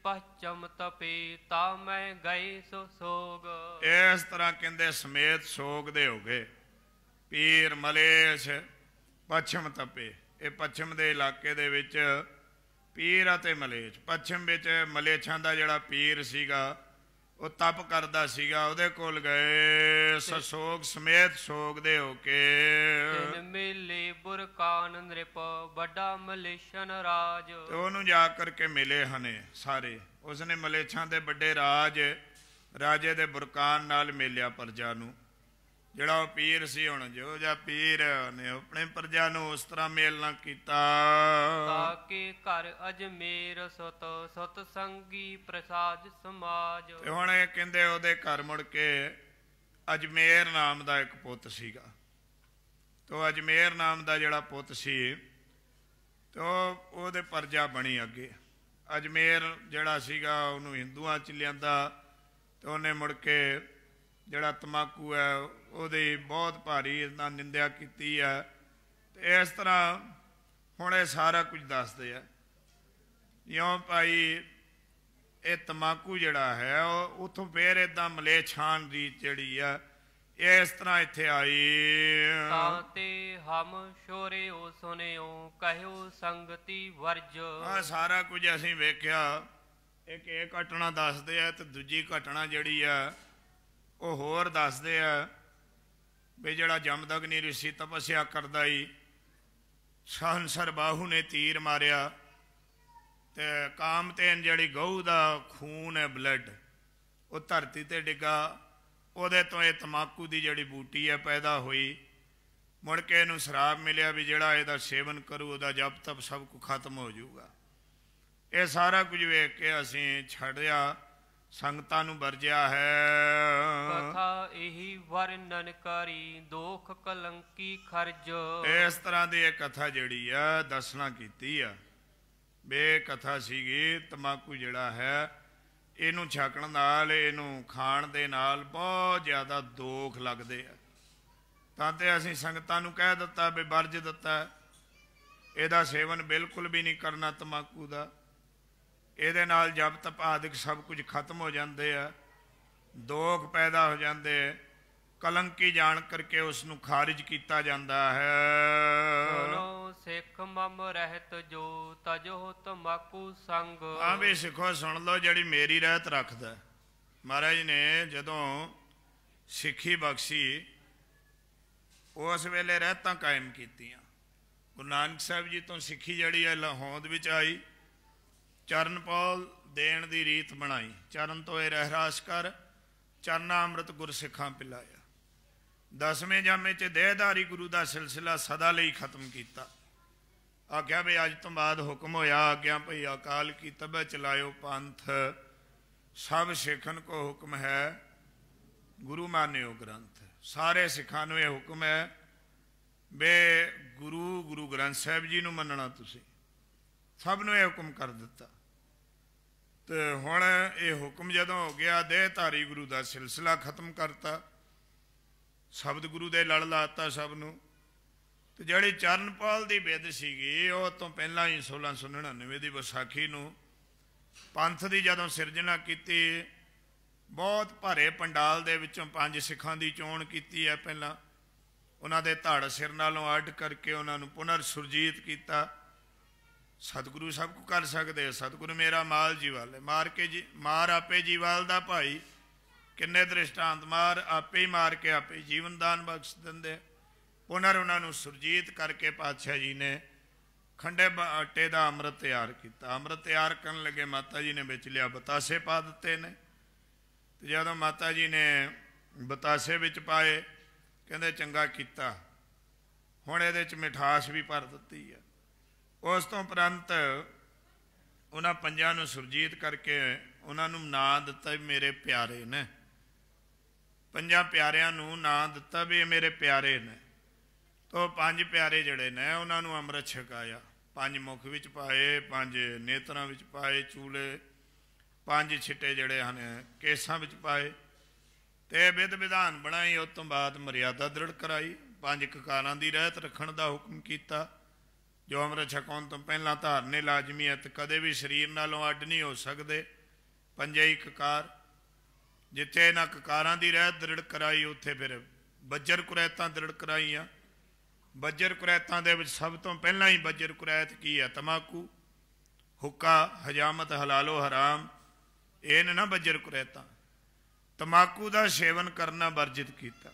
पश्चम तपे ता मैं गए सो सोग। इस तरह कहते समेत सोग दे हो गए। पीर मलेश पश्चिम तपे, ये पश्चिम के इलाके दे विच पीर अते मलेश। पश्चिम विच मलेछां दा जिहड़ा पीर सीगा ਉਹ ਤਪ ਕਰਦਾ ਸੀਗਾ, ਉਹਦੇ ਕੋਲ ਗਏ ਸੋਗ ਸਮੇਤ ਸੋਗ ਦੇ ਹੋ ਕੇ। ਤਿਨ ਮੇਲੇ ਬੁਰਕਾਨ ਨ੍ਰਿਪ ਵੱਡਾ ਮਲੇਸ਼ਨ ਰਾਜ। ਤੇ ਉਹਨੂੰ ਜਾ ਕਰਕੇ ਮਿਲੇ ਹਨੇ ਸਾਰੇ। ਉਸਨੇ ਮਲੇਛਾਂ ਦੇ ਵੱਡੇ ਰਾਜੇ ਦੇ ਬੁਰਕਾਨ ਨਾਲ ਮਿਲਿਆ ਪ੍ਰਜਾ ਨੂੰ। ਜਿਹੜਾ ਉਹ ਪੀਰ ਸੀ, ਹੁਣ ਜੋ ਜਿਹਾ ਪੀਰ ਨੇ ਆਪਣੇ ਪ੍ਰਜਾ ਨੂੰ ਉਸ ਤਰ੍ਹਾਂ ਮੇਲ ਨਾ ਕੀਤਾ। ਤਾਕੇ ਘਰ ਅਜਮੇਰ ਸੁਤ ਸੰਗੀ ਪ੍ਰਸਾਦ ਸਮਾਜ। ਤੇ ਹੁਣ ਇਹ ਕਹਿੰਦੇ ਉਹਦੇ ਘਰ ਮੁੜ ਕੇ ਅਜਮੇਰ ਨਾਮ ਦਾ ਇੱਕ ਪੁੱਤ ਸੀਗਾ। ਤੇ ਅਜਮੇਰ ਨਾਮ ਦਾ ਜਿਹੜਾ ਪੁੱਤ ਸੀ ਤੇ ਉਹਦੇ ਪ੍ਰਜਾ ਬਣੀ ਅੱਗੇ। ਅਜਮੇਰ ਜਿਹੜਾ ਸੀਗਾ ਉਹਨੂੰ ਹਿੰਦੂਆਂ 'ਚ ਲਿਆਂਦਾ ਤੇ ਉਹਨੇ ਮੁੜ ਕੇ ਜਿਹੜਾ ਤੰਬਾਕੂ ਹੈ ਉਹਦੀ ਬਹੁਤ ਭਾਰੀ ਇੱਦਾਂ ਨਿੰਦਿਆ ਕੀਤੀ ਹੈ। ਤੇ ਇਸ ਤਰ੍ਹਾਂ ਹੁਣ ਇਹ ਸਾਰਾ ਕੁਝ ਦੱਸਦੇ ਆ। ਇਉਂ ਭਾਈ ਇਹ ਤੰਬਾਕੂ ਜਿਹੜਾ ਹੈ ਉਹ ਉੱਥੋਂ ਫੇਰ ਇੱਦਾਂ ਮਲੇਛਾਨ ਰੀਤ ਜਿਹੜੀ ਆ ਇਸ ਤਰ੍ਹਾਂ ਇੱਥੇ ਆਈ। ਤਾਂ ਤੇ ਹਮ ਸ਼ੋਰਿਓ ਸੁਨਿਓ ਕਹਿਓ ਸੰਗਤੀ ਵਰਜ। ਆਹ ਸਾਰਾ ਕੁਝ ਅਸੀਂ ਵੇਖਿਆ। ਇੱਕ ਇਹ ਘਟਨਾ ਦੱਸਦੇ ਆ ਤੇ ਦੂਜੀ ਘਟਨਾ ਜਿਹੜੀ ਆ ਉਹ ਹੋਰ ਦੱਸਦੇ ਆ ਵੀ ਜਿਹੜਾ ਜਮਦਗਨੀ ਰਿਸ਼ੀ ਤਪੱਸਿਆ ਕਰਦਾ ਹੀ ਸਹੰਸਰ ਬਾਹੂ ਨੇ ਤੀਰ ਮਾਰਿਆ ਤੇ ਕਾਮਤੇਨ ਜਿਹੜੀ ਗਊ ਦਾ ਖੂਨ ਹੈ ਬਲੱਡ ਉਹ ਧਰਤੀ ਤੇ ਡਿੱਗਾ। ਉਹਦੇ ਤੋਂ ਇਹ ਤੰਬਾਕੂ ਦੀ ਜਿਹੜੀ ਬੂਟੀ ਹੈ ਪੈਦਾ ਹੋਈ। ਮੁੜ ਕੇ ਇਹਨੂੰ ਸ਼ਰਾਬ ਮਿਲਿਆ ਵੀ ਜਿਹੜਾ ਇਹਦਾ ਸੇਵਨ ਕਰੂ ਉਹਦਾ ਜਪ ਤਪ ਸਭ ਕੁਝ ਖਤਮ ਹੋ ਜਾਊਗਾ। ਇਹ ਸਾਰਾ ਕੁਝ ਵੇਖ ਕੇ ਅਸੀਂ ਛੱਡਿਆ, ਸੰਗਤਾਂ ਨੂੰ ਵਰਜਿਆ ਹੈ। ਕਥਾ ਇਹੀ ਵਰਣਨ ਕਰੀ ਦੋਖ ਕਲੰਕੀ ਖਰਜ। ਇਸ ਤਰ੍ਹਾਂ ਦੀ ਇਹ ਕਥਾ ਜਿਹੜੀ ਆ ਦੱਸਣਾ ਕੀਤੀ ਆ। ਬੇ ਕਥਾ ਸੀਗੀ ਤੰਬਾਕੂ ਜਿਹੜਾ ਹੈ ਇਹਨੂੰ ਛਕਣ ਨਾਲ, ਇਹਨੂੰ ਖਾਣ ਦੇ ਨਾਲ ਬਹੁਤ ਜ਼ਿਆਦਾ ਦੋਖ ਲੱਗਦੇ ਆ। ਤਾਂ ਤੇ ਅਸੀਂ ਸੰਗਤਾਂ ਨੂੰ ਕਹਿ ਦਿੱਤਾ ਵੀ ਵਰਜ ਦਿੱਤਾ, ਇਹਦਾ ਸੇਵਨ ਬਿਲਕੁਲ ਵੀ ਨਹੀਂ ਕਰਨਾ ਤੰਬਾਕੂ ਦਾ। ਇਹਦੇ ਨਾਲ ਜਪ ਤਪ ਆਦਿਕ ਸਭ ਕੁਝ ਖਤਮ ਹੋ ਜਾਂਦੇ ਆ, ਦੋਖ ਪੈਦਾ ਹੋ ਜਾਂਦੇ, ਕਲੰਕੀ ਜਾਣ ਕਰਕੇ ਉਸ ਨੂੰ ਖਾਰਿਜ ਕੀਤਾ ਜਾਂਦਾ ਹੈ। ਸੁਨੋ ਸਿੱਖ ਮਮ ਰਹਿਤ ਜੋ ਤਜੋ ਤੰਬਾਕੂ ਸੰਗ। ਹਾਂ ਵੀ ਸਿੱਖੋ ਸੁਣ ਲਓ, ਜਿਹੜੀ ਮੇਰੀ ਰਹਿਤ ਰੱਖਦਾ। ਮਹਾਰਾਜ ਨੇ ਜਦੋਂ ਸਿੱਖੀ ਬਖਸ਼ੀ ਉਸ ਵੇਲੇ ਰਹਿਤਾਂ ਕਾਇਮ ਕੀਤੀਆਂ। ਗੁਰੂ ਨਾਨਕ ਸਾਹਿਬ ਜੀ ਤੋਂ ਸਿੱਖੀ ਜਿਹੜੀ ਹੈ ਲਾਹੌਰ ਵਿੱਚ ਆਈ। ਚਰਨ ਪੌਲ ਦੇਣ ਦੀ ਰੀਤ ਬਣਾਈ। ਚਰਨ ਤੋਂ ਇਹ ਰਹਿਰਾਸ ਕਰ, ਚਰਨਾ ਅੰਮ੍ਰਿਤ ਗੁਰ ਸਿੱਖਾਂ ਪਿਲਾਇਆ। 10ਵੇਂ ਜਾਮੇ 'ਚ ਦੇਹਧਾਰੀ ਗੁਰੂ ਦਾ ਸਿਲਸਿਲਾ ਸਦਾ ਲਈ ਖਤਮ ਕੀਤਾ। ਆਖਿਆ ਵੀ ਅੱਜ ਤੋਂ ਬਾਅਦ ਹੁਕਮ ਹੋਇਆ, ਆਗਿਆ ਭਈ ਅਕਾਲ ਕੀ ਤਬੈ ਚਲਾਇਓ ਪੰਥ। ਸਭ ਸਿੱਖਨ ਕੋ ਹੁਕਮ ਹੈ ਗੁਰੂ ਮਾਨਿਓ ਗ੍ਰੰਥ। ਸਾਰੇ ਸਿੱਖਾਂ ਨੂੰ ਇਹ ਹੁਕਮ ਹੈ ਵੇ ਗੁਰੂ ਗ੍ਰੰਥ ਸਾਹਿਬ ਜੀ ਨੂੰ ਮੰਨਣਾ। ਤੁਸੀਂ ਸਭ ਨੂੰ ਇਹ ਹੁਕਮ ਕਰ ਦਿੱਤਾ। ਤੇ ਹੁਣ ਇਹ ਹੁਕਮ ਜਦੋਂ ਹੋ ਗਿਆ, ਦੇਹਧਾਰੀ ਗੁਰੂ ਦਾ ਸਿਲਸਿਲਾ ਖਤਮ ਕਰਤਾ, ਸ਼ਬਦ ਗੁਰੂ ਦੇ ਲੜ ਲਾਤਾ ਸਭ ਨੂੰ। ਤੇ ਜਿਹੜੀ ਚਰਨਪਾਲ ਦੀ ਬਿੱਦ ਸੀਗੀ ਉਹ ਤੋਂ ਪਹਿਲਾਂ ਹੀ 1699 ਦੀ ਵਿਸਾਖੀ ਨੂੰ ਪੰਥ ਦੀ ਜਦੋਂ ਸਿਰਜਣਾ ਕੀਤੀ, ਬਹੁਤ ਭਾਰੇ ਪੰਡਾਲ ਦੇ ਵਿੱਚੋਂ 5 ਸਿੱਖਾਂ ਦੀ ਚੋਣ ਕੀਤੀ ਹੈ। ਪਹਿਲਾਂ ਉਹਨਾਂ ਦੇ ਧੜ ਸਿਰ ਨਾਲੋਂ ਅੱਡ ਕਰਕੇ ਉਹਨਾਂ ਨੂੰ ਪੁਨਰ ਸੁਰਜੀਤ ਕੀਤਾ। ਸਤਿਗੁਰੂ ਸਭ ਕੁ ਕਰ ਸਕਦੇ। ਸਤਿਗੁਰੂ ਮੇਰਾ ਮਾਲ ਜੀਵਾਲੇ, ਮਾਰ ਆਪੇ ਜੀਵਾਲ ਦਾ ਭਾਈ। ਕਿੰਨੇ ਦ੍ਰਿਸ਼ਟਾਂਤ, ਮਾਰ ਆਪੇ ਹੀ ਮਾਰ ਕੇ ਆਪੇ ਜੀਵਨ ਦਾਨ ਬਖਸ਼ ਦਿੰਦੇ। ਪੁਨਰ ਉਹਨਾਂ ਨੂੰ ਸੁਰਜੀਤ ਕਰਕੇ ਪਾਤਸ਼ਾਹ ਜੀ ਨੇ ਖੰਡੇ ਆਟੇ ਦਾ ਅੰਮ੍ਰਿਤ ਤਿਆਰ ਕੀਤਾ। ਅੰਮ੍ਰਿਤ ਤਿਆਰ ਕਰਨ ਲੱਗੇ ਮਾਤਾ ਜੀ ਨੇ ਵਿੱਚ ਲਿਆ ਬਤਾਸੇ ਪਾ ਦਿੱਤੇ ਨੇ। ਤੇ ਜਦੋਂ ਮਾਤਾ ਜੀ ਨੇ ਬਤਾਸੇ ਵਿੱਚ ਪਾਏ, ਕਹਿੰਦੇ ਚੰਗਾ ਕੀਤਾ, ਹੁਣ ਇਹਦੇ 'ਚ ਮਿਠਾਸ ਵੀ ਭਰ ਦਿੱਤੀ ਹੈ। ਉਸ ਤੋਂ ਉਪਰੰਤ ਉਹਨਾਂ 5 ਨੂੰ ਸੁਰਜੀਤ ਕਰਕੇ ਉਹਨਾਂ ਨੂੰ ਨਾਂ ਦਿੱਤਾ ਵੀ ਮੇਰੇ ਪਿਆਰੇ ਨੇ। 5 ਪਿਆਰਿਆਂ ਨੂੰ ਨਾਂ ਦਿੱਤਾ ਵੀ ਇਹ ਮੇਰੇ ਪਿਆਰੇ ਨੇ। ਤੋ 5 ਪਿਆਰੇ ਜਿਹੜੇ ਨੇ ਉਹਨਾਂ ਨੂੰ ਅੰਮ੍ਰਿਤ ਛਕਾਇਆ। 5 ਮੁਖ ਵਿੱਚ ਪਾਏ, 5 ਨੇਤਰਾਂ ਵਿੱਚ ਪਾਏ ਚੂਲੇ, 5 ਛਿੱਟੇ ਜਿਹੜੇ ਹਨ ਕੇਸਾਂ ਵਿੱਚ ਪਾਏ। ਤੇ ਵਿਧ ਵਿਧਾਨ ਬਣਾਈ। ਉਸ ਤੋਂ ਬਾਅਦ ਮਰਿਆਦਾ ਦ੍ਰਿੜ ਕਰਾਈ। 5 ਕਕਾਰਾਂ ਦੀ ਰਹਿਤ ਰੱਖਣ ਦਾ ਹੁਕਮ ਕੀਤਾ। ਜੋ ਅੰਮ੍ਰਿਤ ਛਕਾਉਣ ਤੋਂ ਪਹਿਲਾਂ ਧਾਰਨੇ ਲਾਜ਼ਮੀ ਹੈ ਤੇ ਕਦੇ ਵੀ ਸਰੀਰ ਨਾਲੋਂ ਅੱਡ ਨਹੀਂ ਹੋ ਸਕਦੇ। 5 ਹੀ ਕਕਾਰ। ਜਿੱਥੇ ਇਹਨਾਂ ਕਕਾਰਾਂ ਦੀ ਰਹਿਤ ਦ੍ਰਿੜ ਕਰਾਈ ਉੱਥੇ ਫਿਰ ਬੱਜਰ ਕੁਰੈਤਾਂ ਦ੍ਰਿੜ ਕਰਾਈਆਂ। ਬੱਜਰ ਕੁਰੈਤਾਂ ਦੇ ਵਿੱਚ ਸਭ ਤੋਂ ਪਹਿਲਾਂ ਹੀ ਬੱਜਰ ਕੁਰੈਤ ਕੀ ਹੈ? ਤੰਬਾਕੂ, ਹੁੱਕਾ, ਹਜਾਮਤ, ਹਲਾਲੋ ਹਰਾਮ। ਇਹ ਨੇ ਨਾ ਬੱਜਰ ਕੁਰੈਤਾਂ। तमाकू का सेवन करना वर्जित किया,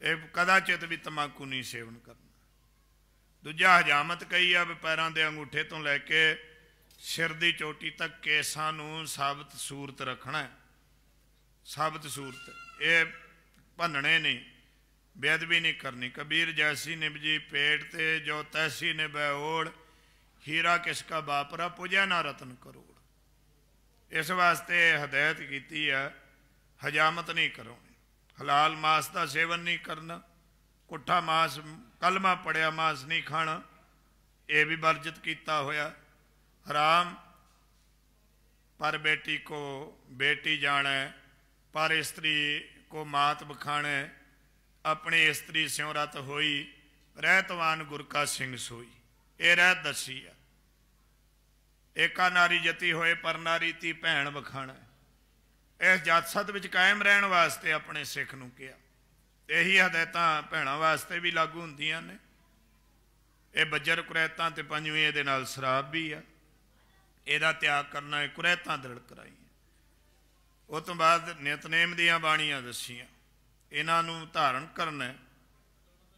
ये कदाचित भी तमाकू नहीं सेवन करना। दूजा हजामत कही आ भी पैरों के अंगूठे तो लैके सिर की चोटी तक केसां नूं साबित सूरत रखना है, साबित सूरत, ये भनने नहीं, बेअदबी नहीं करनी। कबीर जैसी निभजी पेट ते जो तैसी निभै ओढ़, हीरा किसका बापरा पुजै ना रतन करोड़। इस वास्ते हदायत की है हजामत नहीं करानी, हलाल मांस का सेवन नहीं करना, कुट्ठा मांस कलमा पड़िया मांस नहीं खाना, ये भी वर्जित किया होया। हराम पर बेटी को बेटी जाने, पर स्त्री को मात बखाने, अपनी स्त्री स्यों रत होई, रहतवान गुर का सिंह सोई, ये रहत दसी है। एका नारी जती होए पर नारी ती भैन बखाना, इस जात सत विच कायम रहने वास्ते अपने सिख नूं कहा। यही हदायतां भैणां वास्ते भी लागू हुंदियां ने। ये बजर कुरैतां ते पंजवीं इहदे नाल शराब भी आ, इहदा त्याग करना है, कुरैतां दृढ़ कराई। उस तो बाद नितनेम दीयां बाणियां दसियां, इन्हां नूं धारण करना,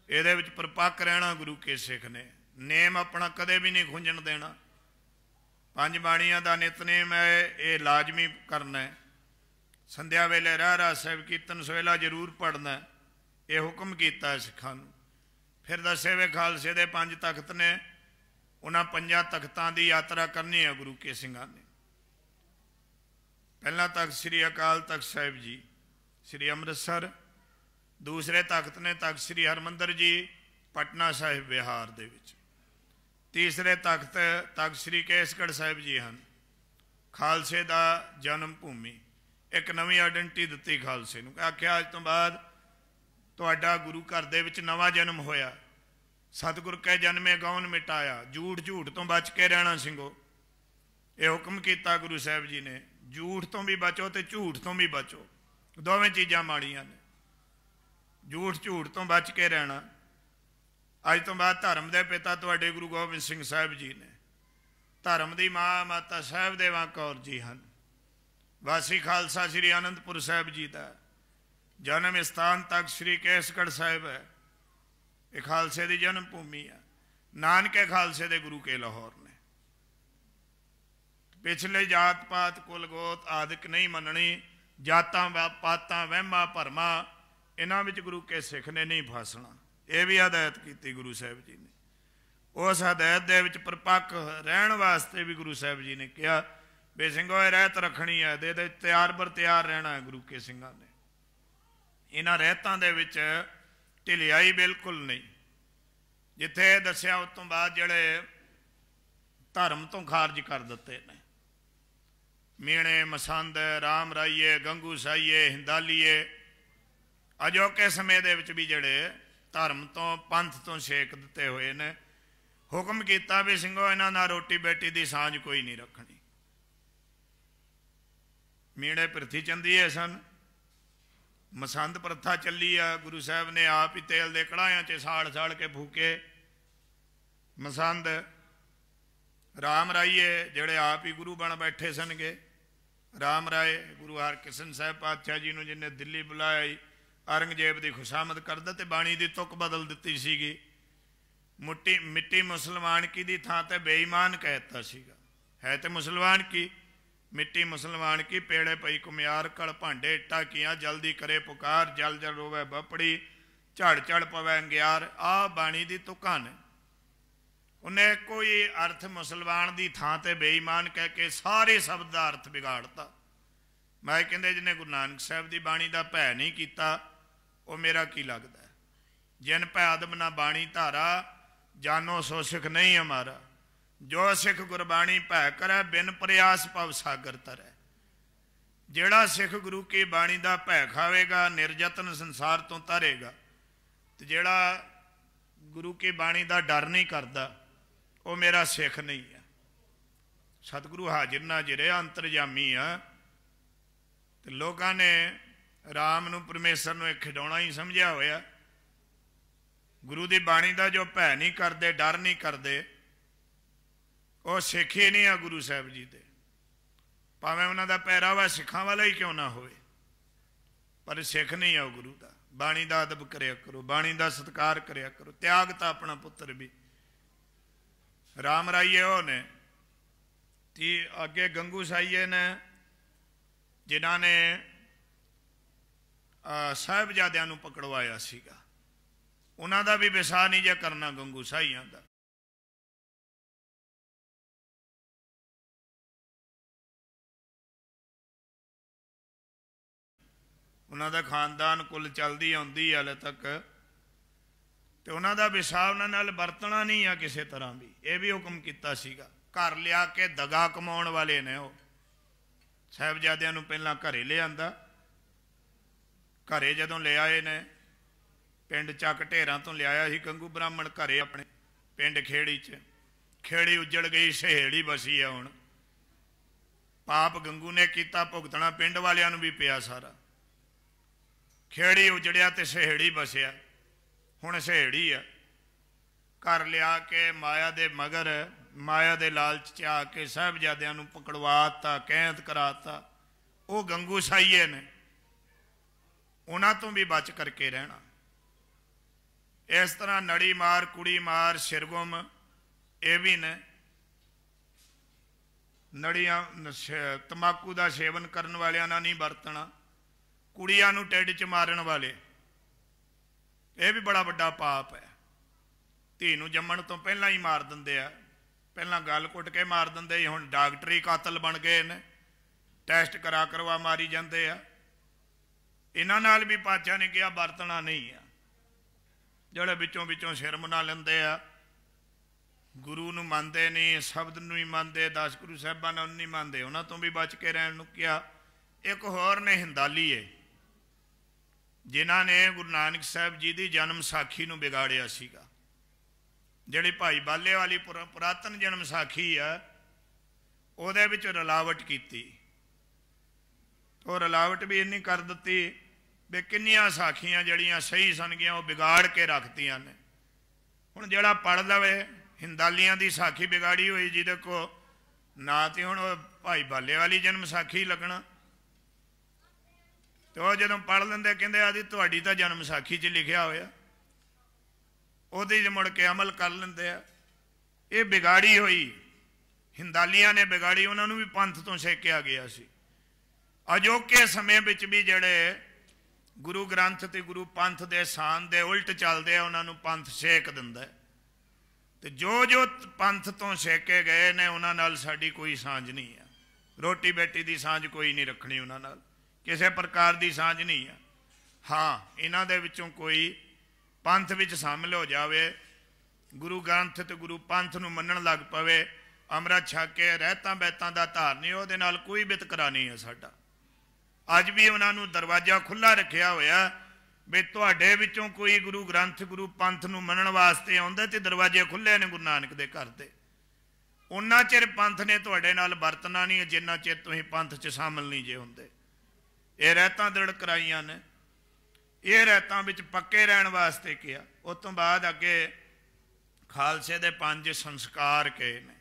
इहदे विच परपक्क रहना गुरु के सिख ने। नेम अपना कदे भी नहीं खुंजण देना। पंज बाणियां दा नितनेम है, ये लाजमी करना है। संध्या वेले रहरा साहिब कीर्तन सोहला जरूर पढ़ना, ये हुक्म किया है सिखां नूं। फिर दसे वे खालसे दे 5 तख्त ने, उन्हां 5 तख्तां की यात्रा करनी है गुरु के सिंघां ने। पहला तख्त श्री अकाल तख्त साहिब जी श्री अमृतसर, दूसरे तख्त ने तख्त श्री हरमंदर जी पटना साहिब बिहार दे विच, तीसरे तख्त तख्त श्री केसगढ़ साहिब जी हैं। खालसे का जन्म भूमि, एक नवी आइडेंटिटी दी खालसे नूं, आख्या अज तो बाद तुहाडा गुरु घर दे विच नवा जन्म होया, सतगुर कै जन्मे गौन मिटाया, झूठ झूठ तो बच के रहना सिंघो। ये हुक्म किया गुरु साहिब जी ने, झूठ तो भी बचो तो झूठ तो भी बचो, दोवें चीज़ां माड़ियां ने। झूठ झूठ तो बच के रहना। अज तो बाद धर्म के पिता तुहाडे गुरु गोबिंद सिंह साहिब जी ने, धर्म की माँ माता साहिब देवा कौर जी हैं। वासी खालसा श्री आनंदपुर साहिब जी का जन्म स्थान तक श्री केसगढ़ साहिब है, ये खालसे की जन्म भूमि है। नानके खालसे दे गुरु के लाहौर ने। पिछले जात पात कुल गोत आदिक नहीं मननी, जातां पातां वहमां भरमां इन्हां विच गुरु के सिख ने नहीं फसना। यह भी हदायत की गुरु साहिब जी ने। उस हदायत दे विच परपक्क रहन वास्ते भी गुरु साहिब जी ने कहा बे सिंघो रहत रखनी है, दे तैयार बर तैयार रहना है गुरु के सिंघां ने। इन्हां रहतां दे विच ढिलियाई बिल्कुल नहीं। जिथे दसिया उस तो बाद जड़े धर्म तो खारज कर दिते ने, मीणे मसंद राम राइए गंगू साइए हिंदालीए, अजोके समय दे विच भी जड़े धर्म तो पंथ तो छेक दिते हुए ने। हुक्म किया भी सिंघो इन्हां नाल रोटी बेटी की सांझ कोई नहीं रखनी। मीणे पिरथी चंदीए सन, मसंद प्रथा चली आ, गुरु साहब ने आप ही तेल दे कड़ाहियां च साड़ साड़ के फूके। मसंद राम राइए जड़े आप ही गुरु बन बैठे सनगे। राम राय गुरु हरकिशन साहब पातशाह जी ने जिन्हें दिल्ली बुलाया, औरंगजेब की खुशामद करदा ते बाणी की तुक बदल दी सीगी। मिट्टी मुसलमान की दी थां ते बेईमान कहता सीगा, है तो मुसलमान की, मिट्टी मुसलमान की। पेड़े पई कुम्यार कल भांडे इट्टा किया, जल्दी करे पुकार, जल जल रोवे बपड़ी, झड़ झड़ पवै अंग्यार। आ बाणी की तुकां ने। उन्हें कोई अर्थ मुसलमान की थां ते बेईमान कह के सारे शब्द का अर्थ बिगाड़ता। मैं कहते जिन्हें गुरु नानक साहब की बाणी का भै नहीं किया, वो मेरा की लगता है। जिन भै अदब ना बाणी धारा, जानो सो सिख नहीं हमारा। जो सिख गुरबाणी भै करे, बिन प्रयास पव सागर तरै। जेड़ा सिख गुरु की बाणी का भै खावेगा, निर्जतन संसार तो तरेगा। तो जेड़ा गुरु की बाणी का डर नहीं करता, वो मेरा सिख नहीं है। सतगुरु हाजिर नाजिर अंतरजामी है। तो लोगों ने राम नूं परमेश्वर नूं एक खिडौना ही समझिया होया। गुरु की बाणी का जो भै नहीं करते, डर नहीं करते, वो सिख ही नहीं है गुरु साहब जी दे। भावें उन्हों का पैरावा सिखां वाला ही क्यों ना होए। पर सिख नहीं आओ गुरु का। बाणी का अदब करिया करो, बाणी का सत्कार करिया करो। त्याग तो अपना पुत्र भी राम राइए हो ने ती अगे गंगू साईए ने जिन्हों ने साहिबजादियां नूं पकड़वाया सीगा, उन्हां दा भी विसाह नहीं जे करना गंगू साईयां दा। उन्हां दा खानदान कुल चलदी आउंदी हाले तक, ते उन्हां दा विसाह उन्हां नाल वरतना नहीं आ किसी तरह भी। यह भी हुक्म किया सीगा। घर लिया के दगा कमाउण वाले ने वो साहिबजादियां नूं पहलां घरे लिआंदा, घरे जदों ले आए ने पिंड चक ढेरां तो लिआया ही गंगू ब्राह्मण घरे अपने पिंड खेड़ी च। खेड़ी उजड़ गई, सहेड़ी बसी है। हुण पाप गंगू ने किया, भुगतना पिंड वालियां नूं भी पिया सारा। खेड़ी उजड़िया तो सहेड़ी बसिया। हुण सहेड़ी आ, घर लिया के माया दे मगर, माया दे लालच च आके साहिबजादियां नूं पकड़वाता, कैद कराता। वो गंगू साईए ने उन्हां तो भी बच करके रहना। इस तरह नड़ी मार, कुड़ी मार, सिरगुम ये भी ने। नड़ियां तंबाकू का सेवन करने वालियां नाल नहीं वरतना, कुड़ियां नूं टिड्ड च मारन वाले, यह भी बड़ा वड्डा पाप है। धी नूं जम्मण तो पहलां ही मार दिंदे आ, पहलां गल घुट के मार दिंदे, हुण डॉक्टरी कातल बन गए ने, टैसट करा करवा मारी जाते आ। इन्हां नाल भी पातशाह ने कहा वरतना नहीं है। ਜਿਹੜੇ ਵਿੱਚੋਂ ਵਿੱਚੋਂ ਸਿਰ ਮੁੰਨਾ ਲੈਂਦੇ ਆ, ਗੁਰੂ ਨੂੰ ਮੰਨਦੇ ਨਹੀਂ, ਸ਼ਬਦ ਨੂੰ ਹੀ ਮੰਨਦੇ, 10 ਗੁਰੂ ਸਾਹਿਬਾਨਾਂ ਨੂੰ ਨਹੀਂ ਮੰਨਦੇ, ਉਹਨਾਂ ਤੋਂ ਵੀ ਬਚ ਕੇ ਰਹਿਣ ਨੂੰ ਕਿਹਾ। ਇੱਕ ਹੋਰ ਨੇ ਹਿੰਦਾਲੀਏ, ਜਿਨ੍ਹਾਂ ਨੇ ਗੁਰੂ ਨਾਨਕ ਸਾਹਿਬ ਜੀ ਦੀ ਜਨਮ ਸਾਖੀ ਨੂੰ ਵਿਗਾੜਿਆ ਸੀਗਾ। ਜਿਹੜੀ ਭਾਈ ਬਾਲੇ ਵਾਲੀ ਪੁਰਾਤਨ ਜਨਮ ਸਾਖੀ ਆ, ਉਹਦੇ ਵਿੱਚ ਰਲਾਵਟ ਕੀਤੀ। ਉਹ ਰਲਾਵਟ ਵੀ ਇੰਨੀ ਕਰ ਦਿੱਤੀ ਵੀ ਕਿੰਨੀਆਂ ਸਾਖੀਆਂ ਜਿਹੜੀਆਂ ਸਹੀ ਸਨਗੀਆਂ ਉਹ ਵਿਗਾੜ ਕੇ ਰੱਖਤੀਆਂ ਨੇ। ਹੁਣ ਜਿਹੜਾ ਪੜ੍ਹ ਲਵੇ ਹਿੰਦਾਲੀਆਂ ਦੀ ਸਾਖੀ ਵਿਗਾੜੀ ਹੋਈ, ਜਿਹਦੇ ਕੋ ਨਾ ਤੇ ਹੁਣ ਭਾਈ ਬਾਲੇ ਵਾਲੀ ਜਨਮ ਸਾਖੀ ਲੱਗਣਾ, ਤੇ ਉਹ ਜਦੋਂ ਪੜ੍ਹ ਲੈਂਦੇ ਕਹਿੰਦੇ ਆਦੀ ਤੁਹਾਡੀ ਤਾਂ ਜਨਮ ਸਾਖੀ 'ਚ ਲਿਖਿਆ ਹੋਇਆ, ਉਹਦੀ ਮੁੜ ਕੇ ਅਮਲ ਕਰ ਲੈਂਦੇ ਆ। ਇਹ ਵਿਗਾੜੀ ਹੋਈ ਹਿੰਦਾਲੀਆਂ ਨੇ ਵਿਗਾੜੀ, ਉਹਨਾਂ ਨੂੰ ਵੀ ਪੰਥ ਤੋਂ ਸੇਕਿਆ ਗਿਆ ਸੀ। ਅਜੋਕੇ ਸਮੇਂ ਵਿੱਚ ਵੀ ਜਿਹੜੇ ਗੁਰੂ ਗ੍ਰੰਥ ਤੇ ਗੁਰੂ ਪੰਥ ਦੇ ਸਾਨ ਦੇ ਉਲਟ ਚੱਲਦੇ ਆ, ਉਹਨਾਂ ਨੂੰ ਪੰਥ ਸੇਕ ਦਿੰਦਾ। ਤੇ ਜੋ ਜੋ ਪੰਥ ਤੋਂ ਸੇਕੇ ਗਏ ਨੇ ਉਹਨਾਂ ਨਾਲ ਸਾਡੀ ਕੋਈ ਸਾਂਝ ਨਹੀਂ ਆ। ਰੋਟੀ ਬੇਟੀ ਦੀ ਸਾਂਝ ਕੋਈ ਨਹੀਂ ਰੱਖਣੀ ਉਹਨਾਂ ਨਾਲ, ਕਿਸੇ ਪ੍ਰਕਾਰ ਦੀ ਸਾਂਝ ਨਹੀਂ ਆ। ਹਾਂ, ਇਹਨਾਂ ਦੇ ਵਿੱਚੋਂ ਕੋਈ ਪੰਥ ਵਿੱਚ ਸ਼ਾਮਿਲ ਹੋ ਜਾਵੇ, ਗੁਰੂ ਗ੍ਰੰਥ ਤੇ ਗੁਰੂ ਪੰਥ ਨੂੰ ਮੰਨਣ ਲੱਗ ਪਵੇ, ਅੰਮ੍ਰਿਤ ਛਕ ਕੇ ਰਹਿਤਾਂ ਬੈਤਾਂ ਦਾ ਧਾਰਨੀ, ਉਹਦੇ ਨਾਲ ਕੋਈ ਵਿਤਕਰਾ ਨਹੀਂ ਹੈ ਸਾਡਾ। ਅੱਜ ਵੀ ਉਹਨਾਂ ਨੂੰ ਦਰਵਾਜ਼ਾ ਖੁੱਲ੍ਹਾ ਰੱਖਿਆ ਹੋਇਆ ਵੀ ਤੁਹਾਡੇ ਵਿੱਚੋਂ ਕੋਈ ਗੁਰੂ ਗ੍ਰੰਥ ਗੁਰੂ ਪੰਥ ਨੂੰ ਮੰਨਣ ਵਾਸਤੇ ਆਉਂਦਾ ਤੇ ਦਰਵਾਜ਼ੇ ਖੁੱਲ੍ਹੇ ਨੇ ਗੁਰੂ ਨਾਨਕ ਦੇ ਘਰ ਦੇ। ਉਹਨਾਂ ਚਿਰ ਪੰਥ ਨੇ ਤੁਹਾਡੇ ਨਾਲ ਵਰਤਣਾ ਨਹੀਂ, ਜਿੰਨਾ ਚਿਰ ਤੁਸੀਂ ਪੰਥ 'ਚ ਸ਼ਾਮਿਲ ਨਹੀਂ ਜੇ ਹੁੰਦੇ। ਇਹ ਰਹਿਤਾਂ ਦ੍ਰਿੜ ਕਰਾਈਆਂ ਨੇ, ਇਹ ਰਹਿਤਾਂ ਵਿੱਚ ਪੱਕੇ ਰਹਿਣ ਵਾਸਤੇ ਕਿਹਾ। ਉਸ ਤੋਂ ਬਾਅਦ ਅੱਗੇ ਖਾਲਸੇ ਦੇ 5 ਸੰਸਕਾਰ ਕਹੇ ਨੇ।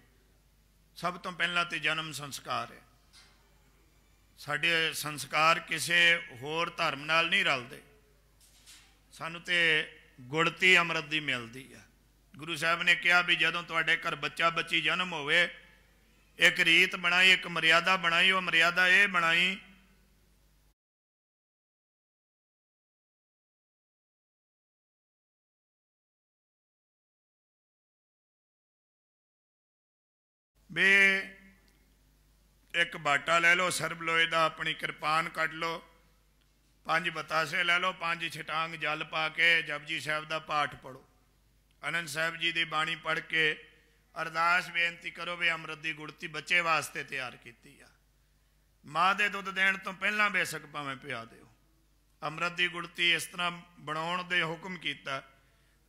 ਸਭ ਤੋਂ ਪਹਿਲਾਂ ਤੇ ਜਨਮ ਸੰਸਕਾਰ ਹੈ। ਸਾਡੇ ਸੰਸਕਾਰ ਕਿਸੇ ਹੋਰ ਧਰਮ ਨਾਲ ਨਹੀਂ ਰਲਦੇ, ਸਾਨੂੰ ਤੇ ਗੁੜਤੀ ਅੰਮ੍ਰਿਤ ਦੀ ਮਿਲਦੀ ਆ। ਗੁਰੂ ਸਾਹਿਬ ਨੇ ਕਿਹਾ ਵੀ ਜਦੋਂ ਤੁਹਾਡੇ ਘਰ ਬੱਚਾ ਬੱਚੀ ਜਨਮ ਹੋਵੇ, ਇੱਕ ਰੀਤ ਬਣਾਈ, ਇੱਕ ਮਰਿਆਦਾ ਬਣਾਈ। ਉਹ ਮਰਿਆਦਾ ਇਹ ਬਣਾਈ ਵੀ एक बाटा ले लो सरब लोहे का, अपनी कृपान कट लो, 5 बतासे ले लो, 5 छटांग जल पा के जपजी साहब का पाठ पढ़ो, आनंद साहब जी की बाणी पढ़ के अरदास बेनती करो भी अमृत की गुड़ती बच्चे वास्ते तैयार की आ। माँ के दुध देण तो पहला बेशक भावें पिया दो। अमृत की गुड़ती इस तरह बनाउण दे हुक्म किया,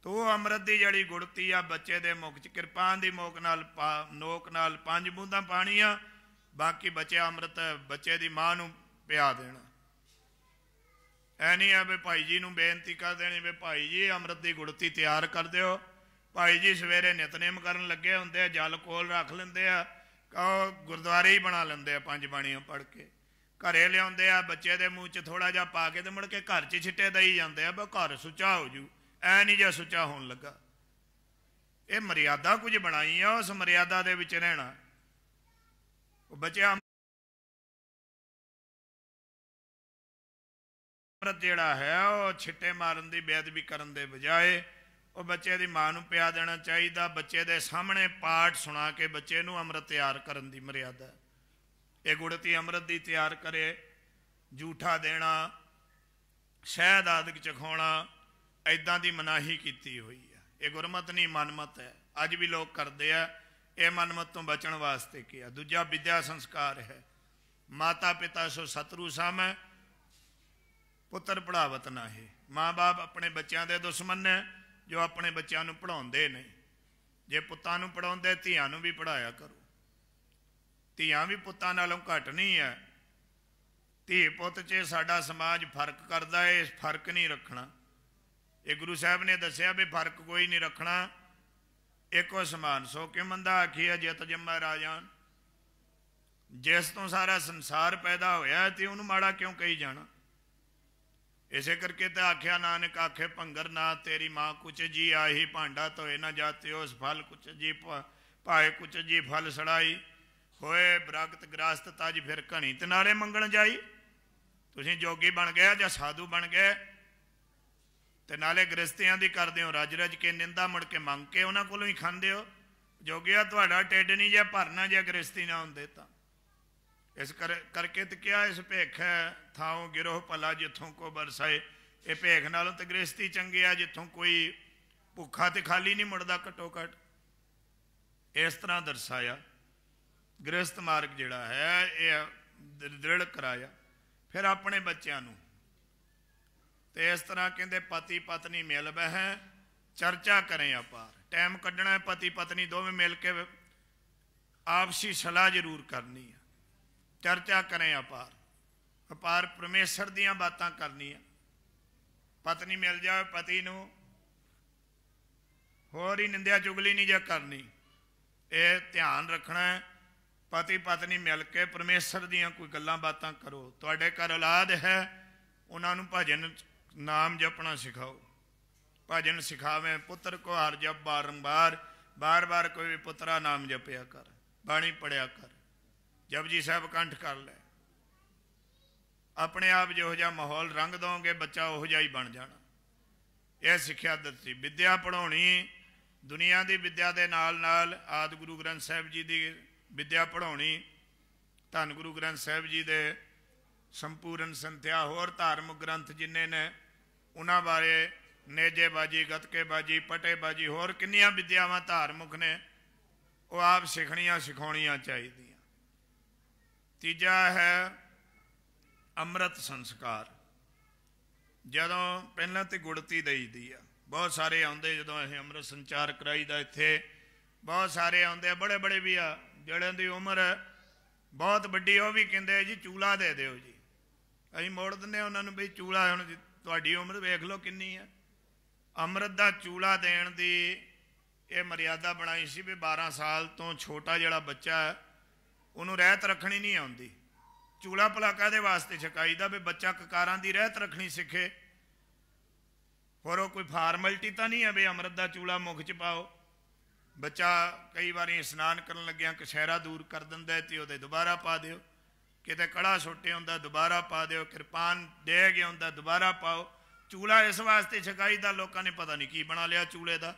तो वो अमृत की जिहड़ी गुड़ती आ बच्चे के मुख च कृपान की नोक नाल 5 बूंदां पाणियां, बाकी बच्चा अमृत बच्चे की माँ नूं पिया देना। ऐ नहीं है भी भाई जी नूं बेनती कर देनी भी भाई जी अमृत की गुड़ती तैयार कर दिओ। भाई जी सवेरे नितनेम करन लगे हुंदे, जल कोल रख लेंदे आ, गुरुद्वारे ही बना लेंदे आ 5 बाणियां पढ़ के। ਘਰੇ ਲਿਆਉਂਦੇ ਆ, ਬੱਚੇ ਦੇ ਮੂੰਹ 'ਚ ਥੋੜਾ ਜਿਹਾ ਪਾ ਕੇ ਤੇ ਮੁੜ ਕੇ ਘਰ 'ਚ ਛਿੱਟੇ ਦਈ ਜਾਂਦੇ ਆ, ਬਈ ਘਰ ਸੁੱਚਾ ਹੋ ਜੂ। ਐ ਨਹੀਂ ਜੇ ਸੁੱਚਾ ਹੋਣ ਲੱਗਾ। ਇਹ ਮਰਿਆਦਾ ਕੁਝ ਬਣਾਈ ਆ, ਉਸ ਮਰਿਆਦਾ ਦੇ ਵਿੱਚ ਰਹਿਣਾ। ਉਹ ਬੱਚਿਆ ਅੰਮ੍ਰਿਤ ਜਿਹੜਾ ਹੈ ਉਹ ਛਿੱਟੇ ਮਾਰਨ ਦੀ ਬੇਅਦਬੀ ਕਰਨ ਦੇ ਬਜਾਏ ਉਹ ਬੱਚੇ ਦੀ ਮਾਂ ਨੂੰ ਪਿਆ ਦੇਣਾ ਚਾਹੀਦਾ। ਬੱਚੇ ਦੇ ਸਾਹਮਣੇ ਪਾਠ ਸੁਣਾ ਕੇ ਬੱਚੇ ਨੂੰ ਅੰਮ੍ਰਿਤ ਤਿਆਰ ਕਰਨ ਦੀ ਮਰਿਆਦਾ। ਇਹ ਗੁੜਤੀ ਅੰਮ੍ਰਿਤ ਦੀ ਤਿਆਰ ਕਰੇ। ਜੂਠਾ ਦੇਣਾ, ਸ਼ਹਿਦ ਆਦਿਕ ਚਖਾਉਣਾ, ਇੱਦਾਂ ਦੀ ਮਨਾਹੀ ਕੀਤੀ ਹੋਈ ਹੈ। ਇਹ ਗੁਰਮਤਿ ਨਹੀਂ, ਮਨਮਤ ਹੈ। ਅੱਜ ਵੀ ਲੋਕ ਕਰਦੇ ਆ। ਇਹ ਮਨਮਤ ਤੋਂ ਬਚਣ ਵਾਸਤੇ ਕਿਹਾ। ਦੂਜਾ ਵਿਦਿਆ ਸੰਸਕਾਰ ਹੈ। ਮਾਤਾ ਪਿਤਾ ਸੋ ਸਤਰੂ ਸਾਮੈ, ਪੁੱਤਰ ਪੜਾਵਤ ਨਾਹੀ। ਮਾਂ ਬਾਪ ਆਪਣੇ ਬੱਚਿਆਂ ਦੇ ਦੁਸ਼ਮਣ ਨੇ ਜੋ ਆਪਣੇ ਬੱਚਿਆਂ ਨੂੰ ਪੜ੍ਹਾਉਂਦੇ ਨਹੀਂ। ਜੇ ਪੁੱਤਾਂ ਨੂੰ ਪੜ੍ਹਾਉਂਦੇ, ਧੀਆਂ ਨੂੰ ਵੀ ਪੜ੍ਹਾਇਆ ਕਰੋ। ਧੀਆਂ ਵੀ ਪੁੱਤਾਂ ਨਾਲੋਂ ਘੱਟ ਨਹੀਂ ਹੈ। ਧੀ ਪੁੱਤ 'ਚ ਸਾਡਾ ਸਮਾਜ ਫਰਕ ਕਰਦਾ ਹੈ। ਇਸ ਫਰਕ ਨਹੀਂ ਰੱਖਣਾ। ਇਹ ਗੁਰੂ ਸਾਹਿਬ ਨੇ ਦੱਸਿਆ ਵੀ ਫਰਕ ਕੋਈ ਨਹੀਂ ਰੱਖਣਾ, ਇੱਕੋ ਸਮਾਨ। ਸੋ ਕਿ ਮੰਦਾ ਆਖੀਆ ਜਿਤ ਜੰਮੈ ਰਾਜਾਨ। ਜਿਸ ਤੋਂ ਸਾਰਾ ਸੰਸਾਰ ਪੈਦਾ ਹੋਇਆ ਤੇ ਉਹਨੂੰ ਮਾੜਾ ਕਿਉਂ ਕਹੀ ਜਾਣਾ। ਇਸੇ ਕਰਕੇ ਤਾਂ ਆਖਿਆ ਨਾਨਕ ਆਖੇ ਭੰਗਰ ਨਾ ਤੇਰੀ ਮਾਂ ਕੁਛ ਜੀ ਆਹੀ ਭਾਂਡਾ ਧੋਏ ਨਾ ਜਾਤੇ ਉਸ ਫਲ ਕੁਛ ਜੀ ਭਾਏ ਕੁਛ ਜੀ ਫਲ ਸੜਾਈ ਹੋਏ ਬਰਾਗਤ ਗ੍ਰਾਸਤ ਤਜ ਫਿਰ ਘਣੀ ਤੇ ਨਾਲੇ ਮੰਗਣ ਜਾਈ। ਤੁਸੀਂ ਜੋਗੀ ਬਣ ਗਏ ਜਾਂ ਸਾਧੂ ਬਣ ਗਏ ਤੇ ਨਾਲੇ ਗ੍ਰਸਤੀਆਂ ਦੀ ਕਰਦੇ ਹੋ ਰੱਜ ਰੱਜ ਕੇ ਨਿੰਦਾ, ਮੁੜ ਕੇ ਮੰਗ ਕੇ ਉਹਨਾਂ ਕੋਲੋਂ ਹੀ ਖਾਂਦੇ ਹੋ। ਜੋਗਿਆ ਤੁਹਾਡਾ ਢਿੱਡ ਨਹੀਂ ਜੇ ਭਰਨਾ ਜੇ ਗ੍ਰਸਤੀ ਨਾ ਹੁੰਦੇ ਤਾਂ। ਇਸ ਕਰਕੇ ਤੇ ਕਿਹਾ ਇਸ ਭੇਖ ਥਾਉ ਗਿਰੋਹ ਭਲਾ ਜਿੱਥੋਂ ਕੋ ਬਰਸਾਏ। ਇਹ ਭੇਖ ਨਾਲੋਂ ਤੇ ਗ੍ਰਸਤੀ ਚੰਗੇ ਆ ਜਿੱਥੋਂ ਕੋਈ ਭੁੱਖਾ ਤੇ ਖਾਲੀ ਨਹੀਂ ਮੁੜਦਾ ਘੱਟੋ ਘੱਟ। ਇਸ ਤਰ੍ਹਾਂ ਦਰਸਾਇਆ ਗ੍ਰਸਤ ਮਾਰਗ ਜਿਹੜਾ ਹੈ ਇਹ ਦ੍ਰਿੜ ਕਰਾਇਆ। ਫਿਰ ਆਪਣੇ ਬੱਚਿਆਂ ਨੂੰ ਤੇ ਇਸ ਤਰ੍ਹਾਂ ਕਹਿੰਦੇ ਪਤੀ ਪਤਨੀ ਮਿਲ ਬਹਿ ਚਰਚਾ ਕਰੇ ਅਪਾਰ। ਟਾਈਮ ਕੱਢਣਾ, ਪਤੀ ਪਤਨੀ ਦੋਵੇਂ ਮਿਲ ਕੇ ਆਪਸੀ ਸਲਾਹ ਜ਼ਰੂਰ ਕਰਨੀ ਹੈ। ਚਰਚਾ ਕਰੇ ਅਪਾਰ। ਅਪਾਰ ਪਰਮੇਸ਼ਰ ਦੀਆਂ ਬਾਤਾਂ ਕਰਨੀਆਂ। ਪਤਨੀ ਮਿਲ ਜਾਵੇ ਪਤੀ ਨੂੰ, ਹੋਰ ਹੀ ਨਿੰਦਿਆ ਚੁਗਲੀ ਨਹੀਂ ਜੇ ਕਰਨੀ। ਇਹ ਧਿਆਨ ਰੱਖਣਾ, ਪਤੀ ਪਤਨੀ ਮਿਲ ਕੇ ਪਰਮੇਸ਼ਰ ਦੀਆਂ ਕੋਈ ਗੱਲਾਂ ਬਾਤਾਂ ਕਰੋ। ਤੁਹਾਡੇ ਘਰ ਔਲਾਦ ਹੈ, ਉਹਨਾਂ ਨੂੰ ਭਜਨ ਨਾਮ ਜਪਣਾ ਸਿਖਾਓ। ਭਜਨ ਸਿਖਾਵੇਂ ਪੁੱਤਰ ਕੋ ਹਰ ਜਪ ਬਾਰੰਬਾਰ, ਬਾਰ ਬਾਰ ਕੋਈ ਵੀ ਪੁੱਤਰਾ ਨਾਮ ਜਪਿਆ ਕਰ, ਬਾਣੀ ਪੜਿਆ ਕਰ, ਜਪਜੀ ਸਾਹਿਬ ਕੰਠ ਕਰ ਲੈ। ਆਪਣੇ ਆਪ ਜਿਹੋ ਜਿਹਾ ਮਾਹੌਲ ਰੰਗ ਦੋਗੇ ਬੱਚਾ ਉਹੋ ਜਿਹਾ ਹੀ ਬਣ ਜਾਣਾ। ਇਹ ਸਿੱਖਿਆ ਦਿੱਤੀ। ਵਿਦਿਆ ਪੜ੍ਹਾਉਣੀ, ਦੁਨੀਆ ਦੀ ਵਿਦਿਆ ਦੇ ਨਾਲ ਨਾਲ ਆਦਿ ਗੁਰੂ ਗ੍ਰੰਥ ਸਾਹਿਬ ਜੀ ਦੀ ਵਿਦਿਆ ਪੜ੍ਹਾਉਣੀ। ਧੰਨ ਗੁਰੂ ਗ੍ਰੰਥ ਸਾਹਿਬ ਜੀ ਦੇ ਸੰਪੂਰਨ ਸੰਥਿਆ, ਹੋਰ ਧਾਰਮਿਕ ਗ੍ਰੰਥ ਜਿੰਨੇ ਨੇ ਉਹਨਾਂ ਬਾਰੇ ਨੇਜੇਬਾਜੀ, ਗੱਤਕੇਬਾਜੀ, ਪਟੇਬਾਜੀ, ਹੋਰ ਕਿੰਨੀਆਂ ਵਿਦਿਆਵਾਂ ਧਾਰਮਿਕ ਨੇ ਉਹ ਆਪ ਸਿੱਖਣੀਆਂ ਸਿਖਾਉਣੀਆਂ ਚਾਹੀਦੀਆਂ। ਤੀਜਾ ਹੈ ਅੰਮ੍ਰਿਤ ਸੰਸਕਾਰ। ਜਦੋਂ ਪਹਿਲਾਂ ਤੇ ਗੁੜਤੀ ਦਈਦੀ ਆ, ਬਹੁਤ ਸਾਰੇ ਆਉਂਦੇ ਜਦੋਂ ਅਸੀਂ ਅੰਮ੍ਰਿਤ ਸੰਚਾਰ ਕਰਾਈਦਾ ਇੱਥੇ, ਬਹੁਤ ਸਾਰੇ ਆਉਂਦੇ ਆ, ਬੜੇ ਬੜੇ ਵੀ ਆ ਜਿਹੜਿਆਂ ਦੀ ਉਮਰ ਬਹੁਤ ਵੱਡੀ, ਉਹ ਵੀ ਕਹਿੰਦੇ ਜੀ ਚੂਲਾ ਦੇ ਦਿਓ ਜੀ। ਅਸੀਂ ਮੋੜ ਦਿੰਦੇ ਉਹਨਾਂ ਨੂੰ ਬਈ ਚੂਲਾ, ਹੁਣ ਤੁਹਾਡੀ ਉਮਰ ਵੇਖ ਲਓ ਕਿੰਨੀ ਆ। ਅੰਮ੍ਰਿਤ ਦਾ ਚੂਲਾ ਦੇਣ ਦੀ ਇਹ ਮਰਿਆਦਾ ਬਣਾਈ ਸੀ ਵੀ 12 ਸਾਲ ਤੋਂ ਛੋਟਾ ਜਿਹੜਾ ਬੱਚਾ ਹੈ ਉਹਨੂੰ ਰਹਿਤ ਰੱਖਣੀ ਨਹੀਂ ਆਉਂਦੀ। ਚੂਲਾ ਭਲਾ ਕਾਹਦੇ ਵਾਸਤੇ ਛਕਾਈਦਾ ਵੀ ਬੱਚਾ ਕਕਾਰਾਂ ਦੀ ਰਹਿਤ ਰੱਖਣੀ ਸਿੱਖੇ। ਹੋਰ ਉਹ ਕੋਈ ਫਾਰਮੈਲਿਟੀ ਤਾਂ ਨਹੀਂ ਹੈ ਵੀ ਅੰਮ੍ਰਿਤ ਦਾ ਚੂਲਾ ਮੁਖ 'ਚ ਪਾਓ। ਬੱਚਾ ਕਈ ਵਾਰੀ ਇਸ਼ਨਾਨ ਕਰਨ ਲੱਗਿਆ ਕਛਹਿਰਾ ਦੂਰ ਕਰ ਦਿੰਦਾ ਤੇ ਉਹਦੇ ਦੁਬਾਰਾ ਪਾ ਦਿਓ, ਕਿਤੇ ਕੜਾ ਸੁੱਟੇ ਹੁੰਦਾ ਦੁਬਾਰਾ ਪਾ ਦਿਓ, ਕਿਰਪਾਨ ਦੇ ਗਿਆ ਹੁੰਦਾ ਦੁਬਾਰਾ ਪਾਓ। ਚੂਲਾ ਇਸ ਵਾਸਤੇ ਛਕਾਈਦਾ, ਲੋਕਾਂ ਨੇ ਪਤਾ ਨਹੀਂ ਕੀ ਬਣਾ ਲਿਆ ਚੂਲੇ ਦਾ।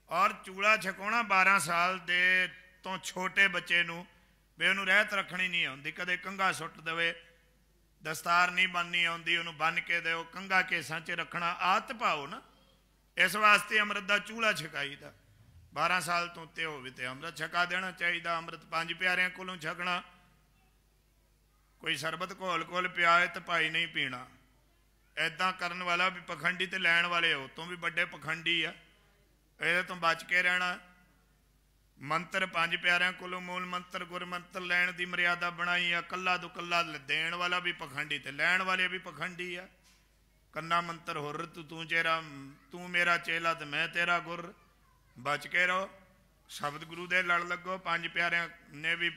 ਔਰ ਚੂਲਾ ਛਕਾਉਣਾ 12 ਸਾਲ ਦੇ ਤੋਂ ਛੋਟੇ ਬੱਚੇ ਨੂੰ ਵੀ ਉਹਨੂੰ ਰਹਿਤ ਰੱਖਣੀ ਨਹੀਂ ਆਉਂਦੀ। ਕਦੇ ਕੰਘਾ ਸੁੱਟ ਦੇਵੇ, ਦਸਤਾਰ ਨਹੀਂ ਬੰਨ੍ਹਣੀ ਆਉਂਦੀ, ਉਹਨੂੰ ਬੰਨ੍ਹ ਕੇ ਦਿਓ, ਕੰਘਾ ਕੇਸਾਂ 'ਚ ਰੱਖਣਾ ਆਦਤ ਪਾਓ ਨਾ। ਇਸ ਵਾਸਤੇ ਅੰਮ੍ਰਿਤ ਦਾ ਚੂਲਾ ਛਕਾਈਦਾ। 12 ਸਾਲ ਤੋਂ ਉੱਤੇ ਹੋਵੇ ਤੇ ਅੰਮ੍ਰਿਤ ਛਕਾ ਦੇਣਾ ਚਾਹੀਦਾ। ਅੰਮ੍ਰਿਤ 5 ਪਿਆਰਿਆਂ ਕੋਲੋਂ ਛਕਣਾ। ਕੋਈ ਸਰਬਤ ਘੋਲ ਘੋਲ ਪਿਆਏ ਤੇ ਭਾਈ ਨਹੀਂ ਪੀਣਾ। ਇੱਦਾਂ ਕਰਨ ਵਾਲਾ ਵੀ ਪਖੰਡੀ ਤੇ ਲੈਣ ਵਾਲੇ ਉਹ ਤੋਂ ਵੀ ਵੱਡੇ ਪਖੰਡੀ ਆ। ਇਹਦੇ ਤੋਂ ਬਚ ਕੇ ਰਹਿਣਾ। ਮੰਤਰ 5 ਪਿਆਰਿਆਂ ਕੋਲੋਂ ਮੂਲ ਮੰਤਰ ਗੁਰ ਮੰਤਰ ਲੈਣ ਦੀ ਮਰਿਆਦਾ ਬਣਾਈ ਆ। ਕੱਲਾ ਤੋਂ ਕੱਲਾ ਦੇਣ ਵਾਲਾ ਵੀ ਪਖੰਡੀ ਤੇ ਲੈਣ ਵਾਲੇ ਵੀ ਪਖੰਡੀ ਆ। ਕੰਨਾ ਮੰਤਰ ਹੁਰ ਤੂੰ ਮੇਰਾ ਚੇਲਾ ਤੇ ਮੈਂ ਤੇਰਾ ਗੁਰ। ਬਚ ਕੇ ਰਹੋ। ਸ਼ਬਦ ਗੁਰੂ ਦੇ ਲੜ ਲੱਗੋ। 5 ਪਿਆਰਿਆਂ ਨੇ ਵੀ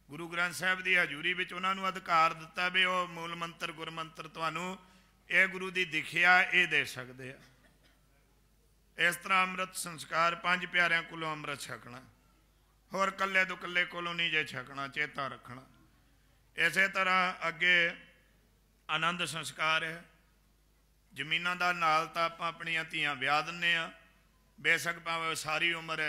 ਗੁਰੂ ਗ੍ਰੰਥ ਸਾਹਿਬ ਦੀ ਹਜ਼ੂਰੀ ਵਿੱਚ ਉਹਨਾਂ ਨੂੰ ਅਧਿਕਾਰ ਦਿੱਤਾ ਵੀ ਉਹ ਮੂਲ ਮੰਤਰ ਗੁਰਮੰਤਰ ਤੁਹਾਨੂੰ ਇਹ ਗੁਰੂ ਦੀ ਦਿਖਿਆ ਇਹ ਦੇ ਸਕਦੇ ਆ। ਇਸ ਤਰ੍ਹਾਂ ਅੰਮ੍ਰਿਤ ਸੰਸਕਾਰ 5 ਪਿਆਰਿਆਂ ਕੋਲੋਂ ਅੰਮ੍ਰਿਤ ਛਕਣਾ, ਹੋਰ ਕੱਲੇ ਤੋਂ ਕੱਲੇ ਕੋਲੋਂ ਨਹੀਂ ਜੇ ਛਕਣਾ, ਚੇਤਾ ਰੱਖਣਾ। ਇਸੇ ਤਰ੍ਹਾਂ ਅੱਗੇ ਆਨੰਦ ਸੰਸਕਾਰ ਹੈ। ਜ਼ਮੀਨਾਂ ਦਾ ਨਾਲ ਤਾਂ ਆਪਾਂ ਆਪਣੀਆਂ ਧੀਆਂ ਵਿਆਹ ਦਿੰਦੇ ਹਾਂ, ਬੇਸ਼ੱਕ ਭਾਵੇਂ ਸਾਰੀ ਉਮਰ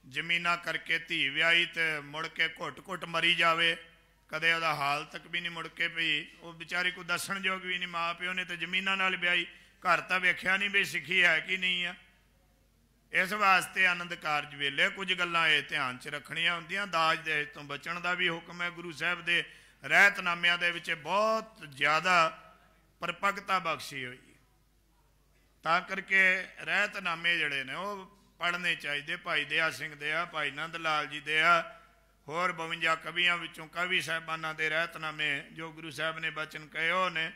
ਜ਼ਮੀਨਾਂ ਕਰਕੇ ਧੀ ਵਿਆਹੀ ਤੇ ਮੁੜ ਕੇ ਘੁੱਟ ਘੁੱਟ ਮਰੀ ਜਾਵੇ, ਕਦੇ ਉਹਦਾ ਹਾਲ ਤੱਕ ਵੀ ਨਹੀਂ ਮੁੜ ਕੇ ਪਈ, ਉਹ ਵਿਚਾਰੀ ਕੋਈ ਦੱਸਣ ਯੋਗ ਵੀ ਨਹੀਂ, ਮਾਂ ਪਿਓ ਨੇ ਤੇ ਜ਼ਮੀਨਾਂ ਨਾਲ ਵਿਆਹੀ, ਘਰ ਤਾਂ ਵੇਖਿਆ ਨਹੀਂ ਵੀ ਸਿੱਖੀ ਹੈ ਕਿ ਨਹੀਂ ਆ। ਇਸ ਵਾਸਤੇ ਆਨੰਦ ਕਾਰਜ ਵੇਲੇ ਕੁਝ ਗੱਲਾਂ ਇਹ ਧਿਆਨ 'ਚ ਰੱਖਣੀਆਂ ਹੁੰਦੀਆਂ। ਦਾਜ ਦਹੇਜ ਤੋਂ ਬਚਣ ਦਾ ਵੀ ਹੁਕਮ ਹੈ। ਗੁਰੂ ਸਾਹਿਬ ਦੇ ਰਹਿਤਨਾਮਿਆਂ ਦੇ ਵਿੱਚ ਬਹੁਤ ਜ਼ਿਆਦਾ ਪਰਪੱਕਤਾ ਬਖਸ਼ੀ ਹੋਈ, ਤਾਂ ਕਰਕੇ ਰਹਿਤਨਾਮੇ ਜਿਹੜੇ ਨੇ ਉਹ ਪੜ੍ਹਨੇ ਚਾਹੀਦੇ। ਭਾਈ ਦਇਆ ਸਿੰਘ ਦੇ ਆ, ਭਾਈ ਨੰਦ ਲਾਲ ਜੀ ਦੇ ਆ, ਹੋਰ 52 ਕਵੀਆਂ ਵਿੱਚੋਂ ਕਵੀ ਸਾਹਿਬਾਨਾਂ ਦੇ ਰਹਿਤਨਾਮੇ ਜੋ ਗੁਰੂ ਸਾਹਿਬ ਨੇ ਬਚਨ ਕਹੇ ਉਹ ਨੇ।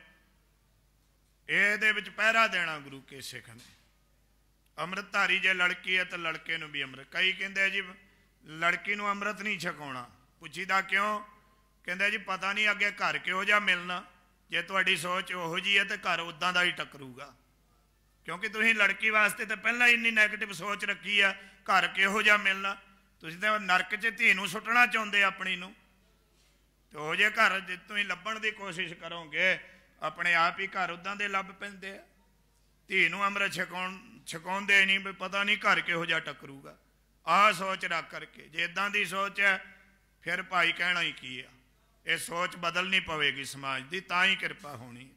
ਇਹਦੇ ਵਿੱਚ ਪਹਿਰਾ ਦੇਣਾ ਗੁਰੂ ਕੇ ਸਿੱਖ ਨੇ। ਅੰਮ੍ਰਿਤਧਾਰੀ ਜੇ ਲੜਕੀ ਹੈ ਤਾਂ ਲੜਕੇ ਨੂੰ ਵੀ ਅੰਮ੍ਰਿਤ। ਕਈ ਕਹਿੰਦੇ ਜੀ ਲੜਕੀ ਨੂੰ ਅੰਮ੍ਰਿਤ ਨਹੀਂ ਛਕਾਉਣਾ, ਪੁੱਛੀਦਾ ਕਿਉਂ? ਕਹਿੰਦੇ ਜੀ ਪਤਾ ਨਹੀਂ ਅੱਗੇ ਘਰ ਕਿਹੋ ਜਿਹਾ ਮਿਲਣਾ, ਜੇ ਤੁਹਾਡੀ ਸੋਚ ਉਹੋ ਜਿਹੀ ਹੈ ਤਾਂ ਘਰ ਉੱਦਾਂ ਦਾ ਹੀ ਟੱਕਰੂਗਾ, ਕਿਉਂਕਿ ਤੁਸੀਂ ਲੜਕੀ ਵਾਸਤੇ ਤਾਂ ਪਹਿਲਾਂ ਹੀ ਇੰਨੀ ਨੈਗੇਟਿਵ ਸੋਚ ਰੱਖੀ ਆ, ਘਰ ਕਿਹੋ ਜਿਹਾ ਮਿਲਣਾ। ਤੁਸੀਂ ਤਾਂ ਨਰਕ 'ਚ ਧੀ ਨੂੰ ਸੁੱਟਣਾ ਚਾਹੁੰਦੇ ਆਪਣੀ ਨੂੰ, ਤੇ ਉਹ ਜੇ ਘਰ ਜੇ ਤੁਸੀਂ ਲੱਭਣ ਦੀ ਕੋਸ਼ਿਸ਼ ਕਰੋਗੇ ਆਪਣੇ ਆਪ ਹੀ ਘਰ ਉੱਦਾਂ ਦੇ ਲੱਭ ਪੈਂਦੇ ਆ। ਧੀ ਨੂੰ ਅੰਮ੍ਰਿਤ ਛਕਾਉਂਦੇ ਨਹੀਂ ਵੀ ਪਤਾ ਨਹੀਂ ਘਰ ਕਿਹੋ ਜਿਹਾ ਟੱਕਰੂਗਾ। ਆਹ ਸੋਚ ਰੱਖ ਕਰਕੇ ਜੇ ਇੱਦਾਂ ਦੀ ਸੋਚ ਹੈ ਫਿਰ ਭਾਈ ਕਹਿਣਾ ਹੀ ਕੀ ਆ। ਇਹ ਸੋਚ ਬਦਲਣੀ ਪਵੇਗੀ ਸਮਾਜ ਦੀ, ਤਾਂ ਹੀ ਕਿਰਪਾ ਹੋਣੀ।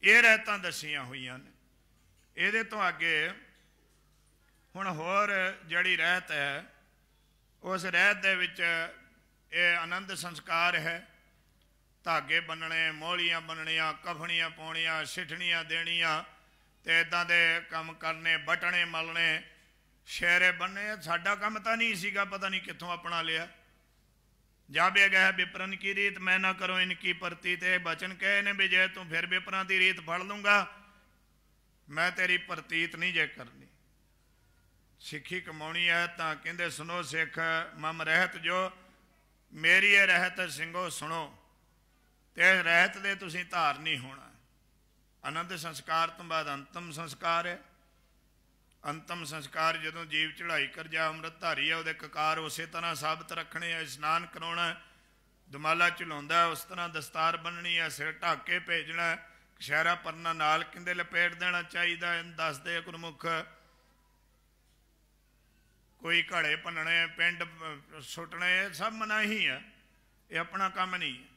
ਇਹ ਰਹਿਤਾਂ ਦੱਸੀਆਂ ਹੋਈਆਂ ਨੇ। ਇਹਦੇ ਤੋਂ ਅੱਗੇ ਹੁਣ ਹੋਰ ਜਿਹੜੀ ਰਹਿਤ ਹੈ, ਉਸ ਰਹਿਤ ਦੇ ਵਿੱਚ ਇਹ ਆਨੰਦ ਸੰਸਕਾਰ ਹੈ। ਧਾਗੇ ਬੰਨਣੇ, ਮੋਹਲੀਆਂ ਬੰਨਣੀਆਂ, ਕਫਣੀਆਂ ਪਾਉਣੀਆਂ, ਸਿੱਠਣੀਆਂ ਦੇਣੀਆਂ ਤੇ ਇੱਦਾਂ ਦੇ ਕੰਮ ਕਰਨੇ, ਬਟਣੇ ਮਲਣੇ, ਸ਼ੇਰੇ ਬੰਨੇ। ਸਾਡਾ ਕੰਮ ਤਾਂ ਨਹੀਂ ਸੀਗਾ, ਪਤਾ ਨਹੀਂ ਕਿੱਥੋਂ ਆਪਣਾ ਲਿਆ। ਜਾਬੇ ਗਏ ਵਿਪਰਨ ਕੀ ਰੀਤ ਮੈਂ ਨਾ ਕਰੋ ਇਨਕੀ ਪ੍ਰਤੀਤ। ਇਹ ਬਚਨ ਕਹੇ ਨੇ ਵੀ ਜੇ ਤੂੰ ਫਿਰ ਵਿਪਰਾਂ ਦੀ ਰੀਤ ਫੜ ਲੂੰਗਾ ਮੈਂ ਤੇਰੀ ਪ੍ਰਤੀਤ ਨਹੀਂ ਜੇ ਕਰਨੀ। ਸਿੱਖੀ ਕਮਾਉਣੀ ਹੈ ਤਾਂ ਕਹਿੰਦੇ ਸੁਣੋ ਸਿੱਖ ਮਮ ਰਹਿਤ ਜੋ, ਮੇਰੀ ਇਹ ਰਹਿਤ ਸਿੰਘੋ ਸੁਣੋ, ਤੇ ਰਹਿਤ ਦੇ ਤੁਸੀਂ ਧਾਰ ਨਹੀਂ ਹੋਣਾ। ਆਨੰਦ ਸੰਸਕਾਰ ਤੋਂ ਬਾਅਦ ਅੰਤਮ ਸੰਸਕਾਰ ਹੈ। ਅੰਤਮ ਸੰਸਕਾਰ ਜਦੋਂ ਜੀਵ ਚੜ੍ਹਾਈ ਕਰ ਜਾ ਅੰਮ੍ਰਿਤਧਾਰੀ ਹੈ, ਉਹਦੇ ਕਕਾਰ ਉਸੇ ਤਰ੍ਹਾਂ ਸਾਬਤ ਰੱਖਣੇ ਆ। ਇਸ਼ਨਾਨ ਕਰਾਉਣਾ, ਦੁਮਾਲਾ ਝੁਲਾਉਂਦਾ ਉਸ ਤਰ੍ਹਾਂ ਦਸਤਾਰ ਬੰਨਣੀ ਹੈ, ਸਿਰ ਢੱਕ ਕੇ ਭੇਜਣਾ, ਕਸ਼ਹਿਰਾ ਪਰਨਾ ਨਾਲ ਕਹਿੰਦੇ ਲਪੇਟ ਦੇਣਾ ਚਾਹੀਦਾ। ਦੱਸਦੇ ਗੁਰਮੁਖ ਕੋਈ ਘੜੇ ਭੰਨਣੇ, ਪਿੰਡ ਸੁੱਟਣੇ, ਇਹ ਸਭ ਮਨਾਹੀ ਹੈ, ਇਹ ਆਪਣਾ ਕੰਮ ਨਹੀਂ ਹੈ।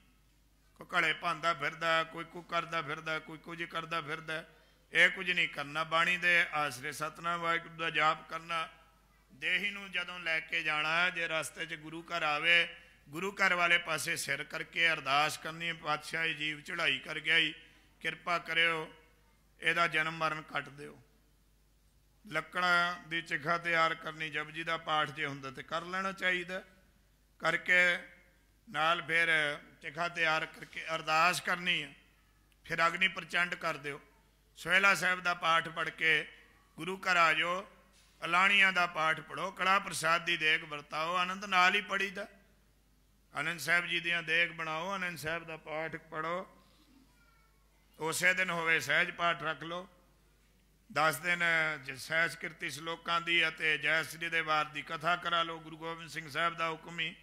ਕੋਈ ਘੜੇ ਭੰਨਦਾ ਫਿਰਦਾ, ਕੋਈ ਕੁ ਕਰਦਾ ਫਿਰਦਾ, ਕੋਈ ਕੁਝ ਕਰਦਾ ਫਿਰਦਾ, ਇਹ ਕੁਝ ਨਹੀਂ ਕਰਨਾ। ਬਾਣੀ ਦੇ ਆਸਰੇ ਸਤਿਨਾਮ ਵਾਹਿਗੁਰੂ ਦਾ ਜਾਪ ਕਰਨਾ। ਦੇਹੀ ਨੂੰ ਜਦੋਂ ਲੈ ਕੇ ਜਾਣਾ, ਜੇ ਰਸਤੇ 'ਚ ਗੁਰੂ ਘਰ ਆਵੇ, ਗੁਰੂ ਘਰ ਵਾਲੇ ਪਾਸੇ ਸਿਰ ਕਰਕੇ ਅਰਦਾਸ ਕਰਨੀ, ਪਾਤਸ਼ਾਹੀ ਜੀਵ ਚੜ੍ਹਾਈ ਕਰ ਗਿਆ ਹੀ, ਕਿਰਪਾ ਕਰਿਓ ਇਹਦਾ ਜਨਮ ਮਰਨ ਕੱਟ ਦਿਓ। ਲੱਕੜਾਂ ਦੀ ਚਿਖਾ ਤਿਆਰ ਕਰਨੀ, ਜਪਜੀ ਦਾ ਪਾਠ ਜੇ ਹੁੰਦਾ ਤੇ ਕਰ ਲੈਣਾ ਚਾਹੀਦਾ। ਕਰਕੇ ਨਾਲ ਫਿਰ ਚਿਖਾ ਤਿਆਰ ਕਰਕੇ ਅਰਦਾਸ ਕਰਨੀ ਹੈ, ਫਿਰ ਅਗਨੀ ਪ੍ਰਚੰਡ ਕਰ ਦਿਓ। ਸੋਹਿਲਾ ਸਾਹਿਬ ਦਾ ਪਾਠ ਪੜ੍ਹ ਕੇ ਗੁਰੂ ਘਰ ਆ ਜਾਓ, ਅਲਾਣੀਆਂ ਦਾ ਪਾਠ ਪੜ੍ਹੋ, ਕੜਾਹ ਪ੍ਰਸਾਦ ਦੀ ਦੇਗ ਵਰਤਾਓ। ਆਨੰਦ ਨਾਲ ਹੀ ਪੜ੍ਹੀਦਾ। ਆਨੰਦ ਸਾਹਿਬ ਜੀ ਦੀਆਂ ਦੇਗ ਬਣਾਓ, ਆਨੰਦ ਸਾਹਿਬ ਦਾ ਪਾਠ ਪੜ੍ਹੋ। ਉਸੇ ਦਿਨ ਹੋਵੇ ਸਹਿਜ ਪਾਠ ਰੱਖ ਲਓ। 10 ਦਿਨ ਸਹਿਜ ਕਿਰਤੀ ਸ਼ਲੋਕਾਂ ਦੀ ਅਤੇ ਜੈ ਸ੍ਰੀ ਦੇ ਵਾਰ ਦੀ ਕਥਾ ਕਰਾ ਲਓ। ਗੁਰੂ ਗੋਬਿੰਦ ਸਿੰਘ ਸਾਹਿਬ ਦਾ ਹੁਕਮ ਹੀ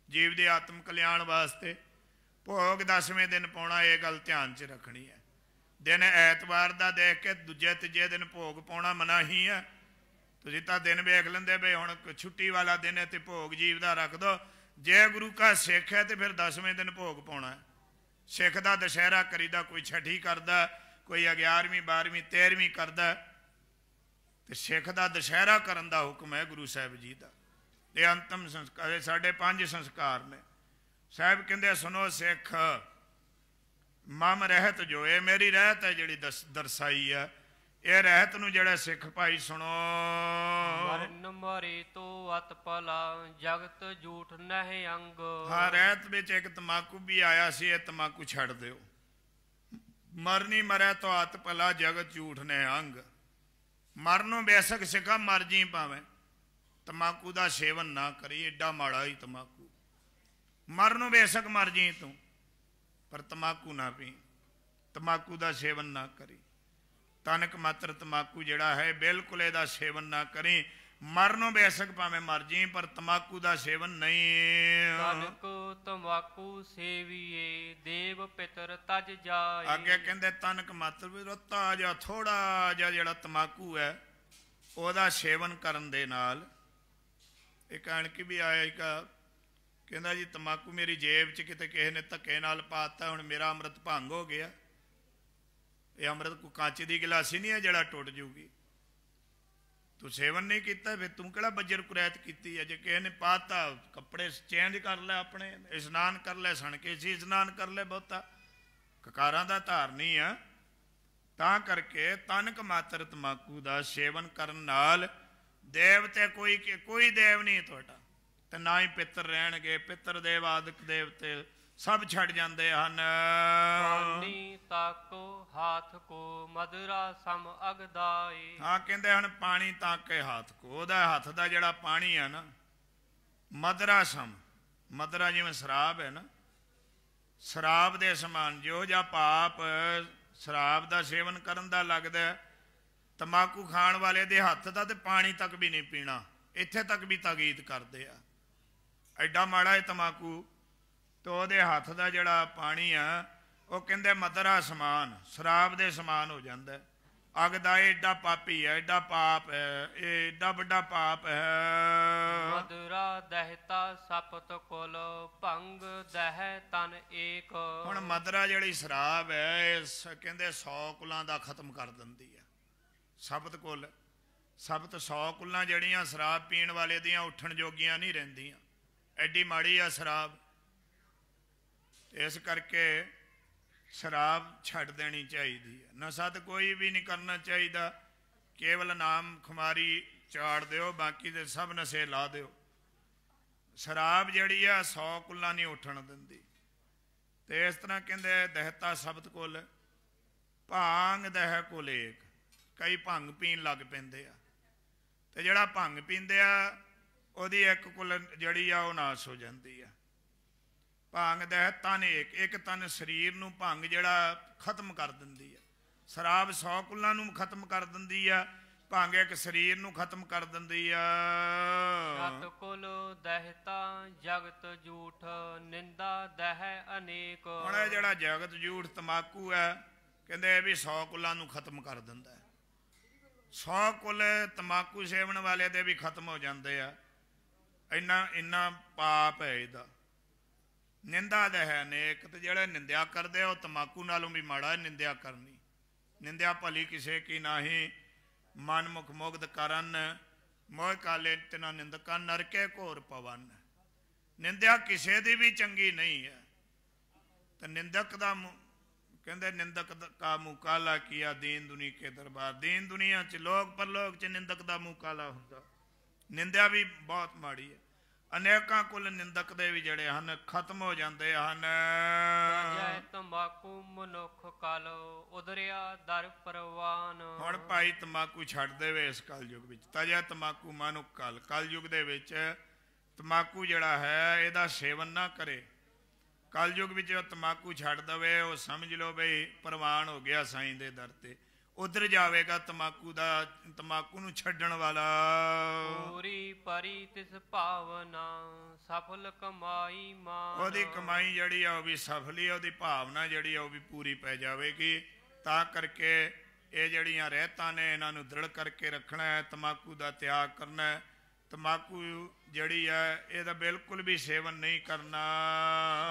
ਜੀਵ ਦੇ ਆਤਮ ਕਲਿਆਣ ਵਾਸਤੇ। ਭੋਗ 10ਵੇਂ ਦਿਨ ਪਾਉਣਾ, ਇਹ ਗੱਲ ਧਿਆਨ 'ਚ ਰੱਖਣੀ ਹੈ। ਦਿਨ ਐਤਵਾਰ ਦਾ ਦੇਖ ਕੇ ਦੂਜੇ ਤੀਜੇ ਦਿਨ ਭੋਗ ਪਾਉਣਾ ਮਨਾਹੀ ਹੈ। ਤੁਸੀਂ ਤਾਂ ਦਿਨ ਵੇਖ ਲੈਂਦੇ ਬਈ ਹੁਣ ਛੁੱਟੀ ਵਾਲਾ ਦਿਨ ਹੈ ਤੇ ਭੋਗ ਜੀਵ ਦਾ ਰੱਖ ਦਿਓ। ਜੇ ਗੁਰੂ ਕਾ ਸਿੱਖ ਹੈ ਤੇ ਫਿਰ 10ਵੇਂ ਦਿਨ ਭੋਗ ਪਾਉਣਾ। ਸਿੱਖ ਦਾ ਦੁਸ਼ਹਿਰਾ ਕਰੀਦਾ, ਕੋਈ ਛਠੀ ਕਰਦਾ, ਕੋਈ 11ਵੀਂ 12ਵੀਂ 13ਵੀਂ ਕਰਦਾ, ਤੇ ਸਿੱਖ ਦਾ ਦੁਸ਼ਹਿਰਾ ਕਰਨ ਦਾ ਹੁਕਮ ਹੈ ਗੁਰੂ ਸਾਹਿਬ ਜੀ ਦਾ। ਇਹ ਅੰਤਮ ਸੰਸਕਾਰ। ਸਾਡੇ 5 ਸੰਸਕਾਰ ਨੇ। ਸਾਹਿਬ ਕਹਿੰਦੇ ਸੁਣੋ ਸਿੱਖ ਮਮ ਰਹਿਤ ਜੋ, ਇਹ ਮੇਰੀ ਰਹਿਤ ਹੈ ਜਿਹੜੀ ਦਰਸਾਈ ਆ। ਇਹ ਰਹਿਤ ਨੂੰ ਜਿਹੜਾ ਸਿੱਖ ਭਾਈ ਸੁਣੋ। ਮਰਨ ਮਰੇ ਤੋ ਅਤ ਭਲਾ ਜਗਤ ਝੂਠ ਨਹਿ ਅੰਗ। ਹਾਂ, ਰਹਿਤ ਵਿੱਚ ਇੱਕ ਤਮਾਕੂ ਵੀ ਆਇਆ ਸੀ, ਇਹ ਤਮਾਕੂ ਛੱਡ ਦਿਓ। ਮਰਨੀ ਮਰੈ ਤੋ ਅਤ ਭਲਾ ਜਗਤ ਝੂਠ ਨਹਿ ਅੰਗ। ਮਰਨੋਂ ਬੇਸ਼ੱਕ ਸਿੱਖਾ ਮਰ ਜੀ ਭਾਵੇਂ, ਤਮਾਕੂ ਦਾ ਸੇਵਨ ਨਾ ਕਰੀ, ਏਡਾ ਮਾੜਾ ਹੀ ਤਮਾਕੂ। ਮਰਨ ਨੂੰ ਬੇਸ਼ੱਕ ਮਰ ਜੀ ਤੂੰ, ਪਰ ਤਮਾਕੂ ਨਾ ਪੀ, ਤਮਾਕੂ ਦਾ ਸੇਵਨ ਨਾ ਕਰੀ। ਤਨਕ ਮਾਤਰ ਤਮਾਕੂ ਜਿਹੜਾ ਹੈ ਬਿਲਕੁਲ ਇਹਦਾ ਸੇਵਨ ਨਾ ਕਰੀ। ਮਰਨ ਨੂੰ ਬੇਸ਼ੱਕ ਭਾਵੇਂ ਮਰ ਜੀ, ਪਰ ਤਮਾਕੂ ਦਾ ਸੇਵਨ ਨਹੀਂ। ਤਨਕ ਤਮਾਕੂ ਸੇਵੀਏ ਦੇਵ ਪਿਤਰ ਤਜ ਜਾਏ। ਅੱਗੇ ਕਹਿੰਦੇ ਤਨਕ ਮਾਤਰ ਵੀ ਰਤਾ ਜਾਂ ਥੋੜਾ ਜਿਹਾ ਜਿਹੜਾ ਤਮਾਕੂ ਹੈ ਉਹਦਾ ਸੇਵਨ ਕਰਨ ਦੇ ਨਾਲ, ਇਹ ਕਹਿਣ ਕਿ ਵੀ ਆਇਆ ਇੱਕ ਕਹਿੰਦਾ ਜੀ ਤਮਾਕੂ ਮੇਰੀ ਜੇਬ 'ਚ ਕਿਤੇ ਕਿਸੇ ਨੇ ਧੱਕੇ ਨਾਲ ਪਾਤਾ, ਹੁਣ ਮੇਰਾ ਅੰਮ੍ਰਿਤ ਭੰਗ ਹੋ ਗਿਆ। ਇਹ ਅੰਮ੍ਰਿਤ ਕੋ ਕੱਚ ਦੀ ਗਿਲਾਸੀ ਨਹੀਂ ਹੈ ਜਿਹੜਾ ਟੁੱਟ ਜੂਗੀ। ਤੂੰ ਸੇਵਨ ਨਹੀਂ ਕੀਤਾ, ਫਿਰ ਤੂੰ ਕਿਹੜਾ ਬੱਜਰ ਕੁਰੈਤ ਕੀਤੀ ਹੈ? ਜੇ ਕਿਸੇ ਨੇ ਪਾਤਾ ਕੱਪੜੇ ਚੇਂਜ ਕਰ ਲੈ, ਆਪਣੇ ਇਸ਼ਨਾਨ ਕਰ ਲੈ, ਸਣਕੇ ਸੀ ਇਸ਼ਨਾਨ ਕਰ ਲੈ, ਬਹੁਤਾ ਕਕਾਰਾਂ ਦਾ ਧਾਰਨੀ ਆ। ਤਾਂ ਕਰਕੇ ਤਨਕ ਮਾਤਰ ਤਮਾਕੂ ਦਾ ਸੇਵਨ ਕਰਨ ਨਾਲ ਦੇਵ ਤੇ ਕੋਈ ਦੇਵ ਨਹੀਂ ਤੁਹਾਡਾ, ਤੇ ਨਾ ਹੀ ਪਿੱਤਰ ਰਹਿਣਗੇ। ਪਿੱਤਰ ਦੇਵ ਆਦਿਕ ਦੇਵਤੇ ਸਭ ਛੱਡ ਜਾਂਦੇ ਹਨ। ਪਾਣੀ ਤਾਕੋ ਹਾਥ ਕੋ ਮਦਰਾ ਸਮ ਅਗਦਾਏ। ਹਾਂ ਕਹਿੰਦੇ ਹਨ ਪਾਣੀ ਤਾਕੇ ਹੱਥ ਕੋ, ਉਹਦਾ ਹੱਥ ਦਾ ਜਿਹੜਾ ਪਾਣੀ ਹੈ ਨਾ ਮਦਰਾ ਸਮ, ਮਦਰਾ ਜਿਵੇਂ ਸ਼ਰਾਬ ਹੈ ਨਾ, ਸ਼ਰਾਬ ਦੇ ਸਮਾਨ। ਜੋ ਜਿਹਾ ਪਾਪ ਸ਼ਰਾਬ ਦਾ ਸੇਵਨ ਕਰਨ ਦਾ ਲੱਗਦਾ, ਤਮਾਕੂ ਖਾਣ ਵਾਲੇ ਦੇ ਹੱਥ ਦਾ ਤੇ ਪਾਣੀ ਤੱਕ ਵੀ ਨਹੀਂ ਪੀਣਾ, ਇੱਥੇ ਤੱਕ ਵੀ ਤਾਕੀਦ ਕਰਦੇ ਆ। ਐਡਾ ਮਾੜਾ ਹੈ ਤਮਾਕੂ, ਤੇ ਉਹਦੇ ਹੱਥ ਦਾ ਜਿਹੜਾ ਪਾਣੀ ਆ ਉਹ ਕਹਿੰਦੇ ਮਦਰਾ ਸਮਾਨ, ਸ਼ਰਾਬ ਦੇ ਸਮਾਨ ਹੋ ਜਾਂਦਾ। ਅੱਗ ਦਾ ਏਡਾ ਪਾਪੀ ਹੈ, ਏਡਾ ਪਾਪ ਹੈ, ਇਹ ਏਡਾ ਵੱਡਾ ਪਾਪ ਹੈ। ਮਦਰਾ ਦਹਿਤਾ ਸਪਤ ਕੁਲ ਭੰਗ ਦਹਿ ਤਨ ਏਕ। ਹੁਣ ਮਦਰਾ ਜਿਹੜੀ ਸ਼ਰਾਬ ਹੈ ਇਹ ਕਹਿੰਦੇ 100 ਕੁਲਾਂ ਦਾ ਖਤਮ ਕਰ ਦਿੰਦੀ ਹੈ। ਸਪਤ ਕੁਲ, ਸਪਤ 100 ਕੁਲਾਂ ਜਿਹੜੀਆਂ ਸ਼ਰਾਬ ਪੀਣ ਵਾਲੇ ਦੀਆਂ ਉੱਠਣ ਜੋਗੀਆਂ ਨਹੀਂ ਰਹਿੰਦੀਆਂ, ਐਡੀ ਮਾੜੀ ਆ ਸ਼ਰਾਬ। ਇਸ ਕਰਕੇ ਸ਼ਰਾਬ ਛੱਡ ਦੇਣੀ ਚਾਹੀਦੀ ਹੈ। ਨਸ਼ਾ ਤਾਂ ਕੋਈ ਵੀ ਨਹੀਂ ਕਰਨਾ ਚਾਹੀਦਾ, ਕੇਵਲ ਨਾਮ ਖੁਮਾਰੀ ਚਾੜ ਦਿਓ, ਬਾਕੀ ਦੇ ਸਭ ਨਸ਼ੇ ਲਾ ਦਿਓ। ਸ਼ਰਾਬ ਜਿਹੜੀ ਆ 100 ਕੁੱਲਾਂ ਨਹੀਂ ਉੱਠਣ ਦਿੰਦੀ। ਤੇ ਇਸ ਤਰ੍ਹਾਂ ਕਹਿੰਦੇ ਦਹਿਤਾ ਸ਼ਬਦ ਕੁੱਲ ਭਾਂਗ ਦਹਿ ਕੁਲ ਏਕ। ਕਈ ਭੰਗ ਪੀਣ ਲੱਗ ਪੈਂਦੇ ਆ, ਤੇ ਜਿਹੜਾ ਭੰਗ ਪੀਂਦੇ ਆ ਉਹਦੀ ਇੱਕ ਕੁੱਲ ਜਿਹੜੀ ਆ ਉਹ ਨਾਸ਼ ਹੋ ਜਾਂਦੀ ਆ। ਭੰਗ ਦਹਿ ਤਨ ਏਕ, ਇੱਕ ਤਨ ਸਰੀਰ ਨੂੰ ਭੰਗ ਜਿਹੜਾ ਖਤਮ ਕਰ ਦਿੰਦੀ ਆ। ਸ਼ਰਾਬ 100 ਕੁੱਲਾਂ ਨੂੰ ਖਤਮ ਕਰ ਦਿੰਦੀ ਆ, ਭੰਗ ਇੱਕ ਸਰੀਰ ਨੂੰ ਖਤਮ ਕਰ ਦਿੰਦੀ ਆ। ਸਤ ਕੁਲ ਦਹਿਤਾ ਜਗਤ ਝੂਠ ਨਿੰਦਾ ਦਹਿ ਅਨੇਕ। ਹੁਣ ਇਹ ਜਿਹੜਾ ਜਗਤ ਝੂਠ ਤਮਾਕੂ ਹੈ ਕਹਿੰਦੇ ਇਹ ਵੀ 100 ਕੁੱਲਾਂ ਨੂੰ ਖਤਮ ਕਰ ਦਿੰਦਾ। 100 ਕੁੱਲ ਤਮਾਕੂ ਸੇਵਨ ਵਾਲੇ ਦੇ ਵੀ ਖਤਮ ਹੋ ਜਾਂਦੇ ਆ। ਇੰਨਾ ਪਾਪ ਹੈ ਇਹਦਾ। ਨਿੰਦਾ ਦਾ ਹੈ ਅਨੇਕ, ਤੇ ਜਿਹੜੇ ਨਿੰਦਿਆ ਕਰਦੇ ਉਹ ਤਮਾਕੂ ਨਾਲੋਂ ਵੀ ਮਾੜਾ ਹੈ ਨਿੰਦਿਆ ਕਰਨੀ। ਨਿੰਦਿਆ ਭਲੀ ਕਿਸੇ ਕੀ ਨਾਹੀ, ਮਨ ਮੁਖ ਮੁਗਧ ਕਰਨ ਮੋਹ ਕਾਲੇ ਤਿਨਾ ਨਿੰਦਕਾਂ ਨਰਕੇ ਘੋਰ ਪਵਨ। ਨਿੰਦਿਆ ਕਿਸੇ ਦੀ ਵੀ ਚੰਗੀ ਨਹੀਂ ਹੈ। ਤੇ ਨਿੰਦਕ ਦਾ ਕਹਿੰਦੇ ਨਿੰਦਕ ਕਾ ਮੂੰਹ ਕਾਲਾ ਕੀਆ ਦੀਨ ਦੁਨੀ ਕੇ ਦਰਬਾਰ। ਦੀਨ ਦੁਨੀਆ ਚ ਲੋਕ ਪਰਲੋਕ ਚ ਨਿੰਦਕ ਦਾ ਮੂੰਹ ਕਾਲਾ ਹੁੰਦਾ। ਨਿੰਦਿਆ ਵੀ ਬਹੁਤ ਮਾੜੀ ਹੈ। ਅਨੇਕਾਂ ਕੁੱਲ ਨਿੰਦਕ ਦੇ ਵੀ ਜਿਹੜੇ ਹਨ ਖਤਮ ਹੋ ਜਾਂਦੇ ਹਨ। ਜੈ ਤੰਬਾਕੂ ਮਨੁੱਖ ਕਲ ਉਦਰਿਆ ਦਰ ਪਰਵਾਨ। ਹੁਣ ਭਾਈ ਤੰਬਾਕੂ ਛੱਡ ਦੇਵੇ ਇਸ ਕਲਯੁਗ ਵਿੱਚ। ਤਜਾ ਤੰਬਾਕੂ ਮਨੁੱਖ ਕਲਯੁਗ ਦੇ ਵਿੱਚ ਤੰਬਾਕੂ ਜਿਹੜਾ ਹੈ ਇਹਦਾ ਸੇਵਨ ਨਾ ਕਰੇ। ਕਲਯੁਗ ਵਿੱਚ ਤੰਬਾਕੂ ਛੱਡ ਦੇਵੇ ਉਹ ਸਮਝ ਲਓ ਬਈ ਪ੍ਰਵਾਨ ਹੋ ਗਿਆ ਸਾਈਂ ਦੇ ਦਰ ਤੇ। ਉਧਰ ਜਾਵੇਗਾ ਤੰਬਾਕੂ ਨੂੰ ਛੱਡਣ ਵਾਲਾ। ਪੂਰੀ ਪਰੀ ਤਿਸ ਭਾਵਨਾ ਸਫਲ ਕਮਾਈ ਮਾਨ। ਉਹਦੀ ਕਮਾਈ ਜਿਹੜੀ ਆ ਉਹ ਵੀ ਸਫਲੀ, ਉਹਦੀ ਭਾਵਨਾ ਜਿਹੜੀ ਆ ਉਹ ਵੀ ਪੂਰੀ ਪੈ ਜਾਵੇਗੀ। ਤਾਂ ਕਰਕੇ ਇਹ ਜਿਹੜੀਆਂ ਰਹਿਤਾਂ ਨੇ ਇਹਨਾਂ ਨੂੰ ਦ੍ਰਿੜ ਕਰਕੇ ਰੱਖਣਾ ਹੈ। ਤੰਬਾਕੂ ਦਾ ਤਿਆਗ ਕਰਨਾ ਹੈ। ਤੰਬਾਕੂ ਜਿਹੜੀ ਹੈ ਇਹਦਾ ਬਿਲਕੁਲ ਵੀ ਸੇਵਨ ਨਹੀਂ ਕਰਨਾ।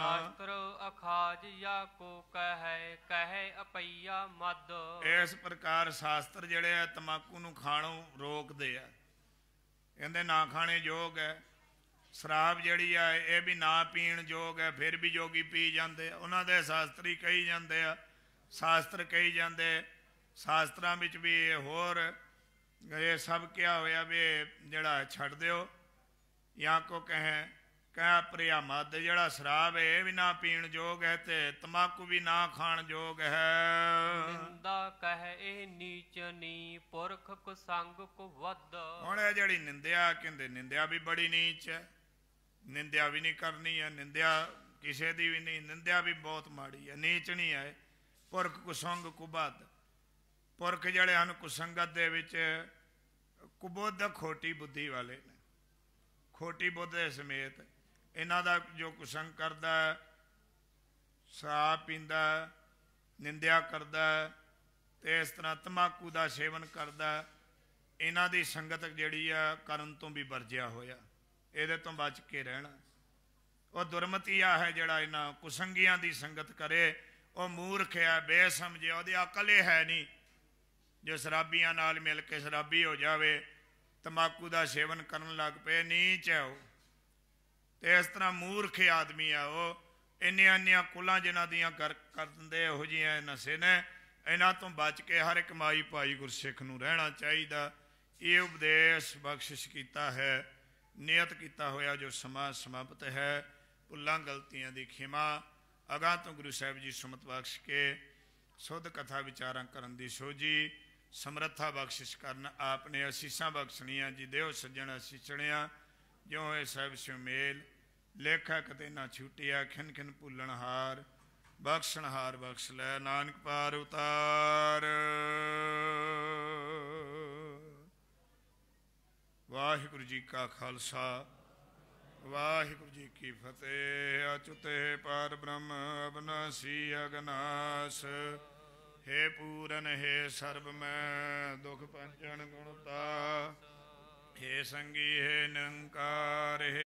ਸ਼ਾਸਤਰ ਅਖਾਜ ਯਾ ਕੋ ਕਹੈ ਅਪਈਆ ਮਦ। ਇਸ ਪ੍ਰਕਾਰ ਸ਼ਾਸਤਰ ਜਿਹੜੇ ਆ ਤੰਬਾਕੂ ਨੂੰ ਖਾਣੋਂ ਰੋਕਦੇ ਆ, ਕਹਿੰਦੇ ਨਾ ਖਾਣੇ ਯੋਗ ਹੈ। ਸ਼ਰਾਬ ਜਿਹੜੀ ਆ ਇਹ ਵੀ ਨਾ ਪੀਣ ਯੋਗ ਹੈ, ਫਿਰ ਵੀ ਜੋਗੀ ਪੀ ਜਾਂਦੇ ਆ। ਉਹਨਾਂ ਦੇ ਸ਼ਾਸਤਰੀ ਕਹੀ ਜਾਂਦੇ ਆ, ਸ਼ਾਸਤਰ ਕਹੀ ਜਾਂਦੇ। ਸ਼ਾਸਤਰਾਂ ਵਿੱਚ ਵੀ ਹੋਰ ਇਹ ਸਭ ਕਿਹਾ ਹੋਇਆ ਵੀ ਜਿਹੜਾ ਛੱਡ ਦਿਓ। ਜਾਂ ਕੋ ਕਹਿ ਪ੍ਰਿਆ ਮਦ, ਜਿਹੜਾ ਸ਼ਰਾਬ ਹੈ ਇਹ ਵੀ ਨਾ ਪੀਣ ਯੋਗ ਹੈ ਤੇ ਤੰਬਾਕੂ ਵੀ ਨਾ ਖਾਣ ਯੋਗ ਹੈ। ਨਿੰਦਾ ਕਹਿ ਇਹ ਨੀਚ ਨੀ ਪੁਰਖ ਕੁ ਸੰਗ ਕੁ ਵੱਧ। ਹੁਣ ਇਹ ਜਿਹੜੀ ਨਿੰਦਿਆ ਕਹਿੰਦੇ ਨਿੰਦਿਆ ਵੀ ਬੜੀ ਨੀਚ ਹੈ। ਨਿੰਦਿਆ ਵੀ ਨਹੀਂ ਕਰਨੀ ਹੈ, ਨਿੰਦਿਆ ਕਿਸੇ ਦੀ ਵੀ ਨਹੀਂ, ਨਿੰਦਿਆ ਵੀ ਬਹੁਤ ਮਾੜੀ ਹੈ, ਨੀਚ ਨਹੀਂ ਹੈ। ਪੁਰਖ ਕੁਸੰਗ ਕੁਬੱਧ, ਪੁਰਖ ਜਿਹੜੇ ਹਨ ਕੁਸੰਗਤ ਦੇ ਵਿੱਚ ਕੁਬੁੱਧ ਖੋਟੀ ਬੁੱਧੀ ਵਾਲੇ ਨੇ, ਖੋਟੀ ਬੁੱਧ ਦੇ ਸਮੇਤ। ਇਹਨਾਂ ਦਾ ਜੋ ਕੁਸੰਗ ਕਰਦਾ, ਸ਼ਰਾਬ ਪੀਂਦਾ, ਨਿੰਦਿਆ ਕਰਦਾ ਤੇ ਇਸ ਤਰ੍ਹਾਂ ਤੰਬਾਕੂ ਦਾ ਸੇਵਨ ਕਰਦਾ, ਇਹਨਾਂ ਦੀ ਸੰਗਤ ਜਿਹੜੀ ਆ ਕਰਨ ਤੋਂ ਵੀ ਵਰਜਿਆ ਹੋਇਆ, ਇਹਦੇ ਤੋਂ ਬਚ ਕੇ ਰਹਿਣਾ। ਉਹ ਦੁਰਮਤੀਆ ਹੈ ਜਿਹੜਾ ਇਹਨਾਂ ਕੁਸੰਗੀਆਂ ਦੀ ਸੰਗਤ ਕਰੇ, ਉਹ ਮੂਰਖ ਹੈ, ਬੇਸਮਝ, ਉਹਦੀ ਅਕਲ ਇਹ ਹੈ ਨਹੀਂ। ਜੋ ਸ਼ਰਾਬੀਆਂ ਨਾਲ ਮਿਲ ਕੇ ਸ਼ਰਾਬੀ ਹੋ ਜਾਵੇ, ਤੰਬਾਕੂ ਦਾ ਸੇਵਨ ਕਰਨ ਲੱਗ ਪਏ, ਨੀਚ ਹੈ ਉਹ। ਤੇ ਇਸ ਤਰ੍ਹਾਂ ਮੂਰਖ ਆਦਮੀ ਆ ਉਹ। ਇੰਨੀਆਂ ਕੁਲਾਂ ਜਿਨ੍ਹਾਂ ਦੀਆਂ ਕਰ ਦਿੰਦੇ, ਇਹੋ ਜਿਹੀਆਂ ਨਸ਼ੇ ਨੇ, ਇਹਨਾਂ ਤੋਂ ਬਚ ਕੇ ਹਰ ਇੱਕ ਮਾਈ ਭਾਈ ਗੁਰਸਿੱਖ ਨੂੰ ਰਹਿਣਾ ਚਾਹੀਦਾ। ਇਹ ਉਪਦੇਸ਼ ਬਖਸ਼ਿਸ਼ ਕੀਤਾ ਹੈ, ਨਿਯਤ ਕੀਤਾ ਹੋਇਆ ਜੋ ਸਮਾਂ ਸਮਾਪਤ ਹੈ। ਭੁੱਲਾਂ ਗਲਤੀਆਂ ਦੀ ਖਿਮਾ, ਅਗਾਂਹ ਤੋਂ ਗੁਰੂ ਸਾਹਿਬ ਜੀ ਸੁਮਤ ਬਖਸ਼ ਕੇ ਸੁੱਧ ਕਥਾ ਵਿਚਾਰਾਂ ਕਰਨ ਦੀ ਸੋਝੀ, ਸਮਰੱਥਾ ਬਖਸ਼ਿਸ਼ ਕਰਨ। ਆਪ ਨੇ ਅਸੀਸਾਂ ਬਖਸ਼ਣੀਆਂ ਜੀ, ਦਿਓ ਸੱਜਣ ਅਸੀਸਣਿਆ। ਜਿਉ ਹੋਏ ਸਾਹਿਬ ਸਿਉ ਮੇਲ, ਲੇਖਾ ਕਤੇ ਨਾ ਛੁਟਿਆ, ਖਿਨ ਖਿਨ ਭੁੱਲਣ ਹਾਰ, ਬਖਸ਼ਣ ਹਾਰ ਬਖਸ਼ ਲੈ, ਨਾਨਕ ਪਾਰ ਉਤਾਰ। ਵਾਹਿਗੁਰੂ ਜੀ ਕਾ ਖਾਲਸਾ, ਵਾਹਿਗੁਰੂ ਜੀ ਕੀ ਫਤਿਹ। ਅਚੁਤੇ ਪਾਰ ਬ੍ਰਹਮ ਅਬਨਾਸੀ ਅਗਨਾਸ, हे पूरन हे सर्व मैं दुख पंचन गुणता, हे संगी हे निरंकार, हे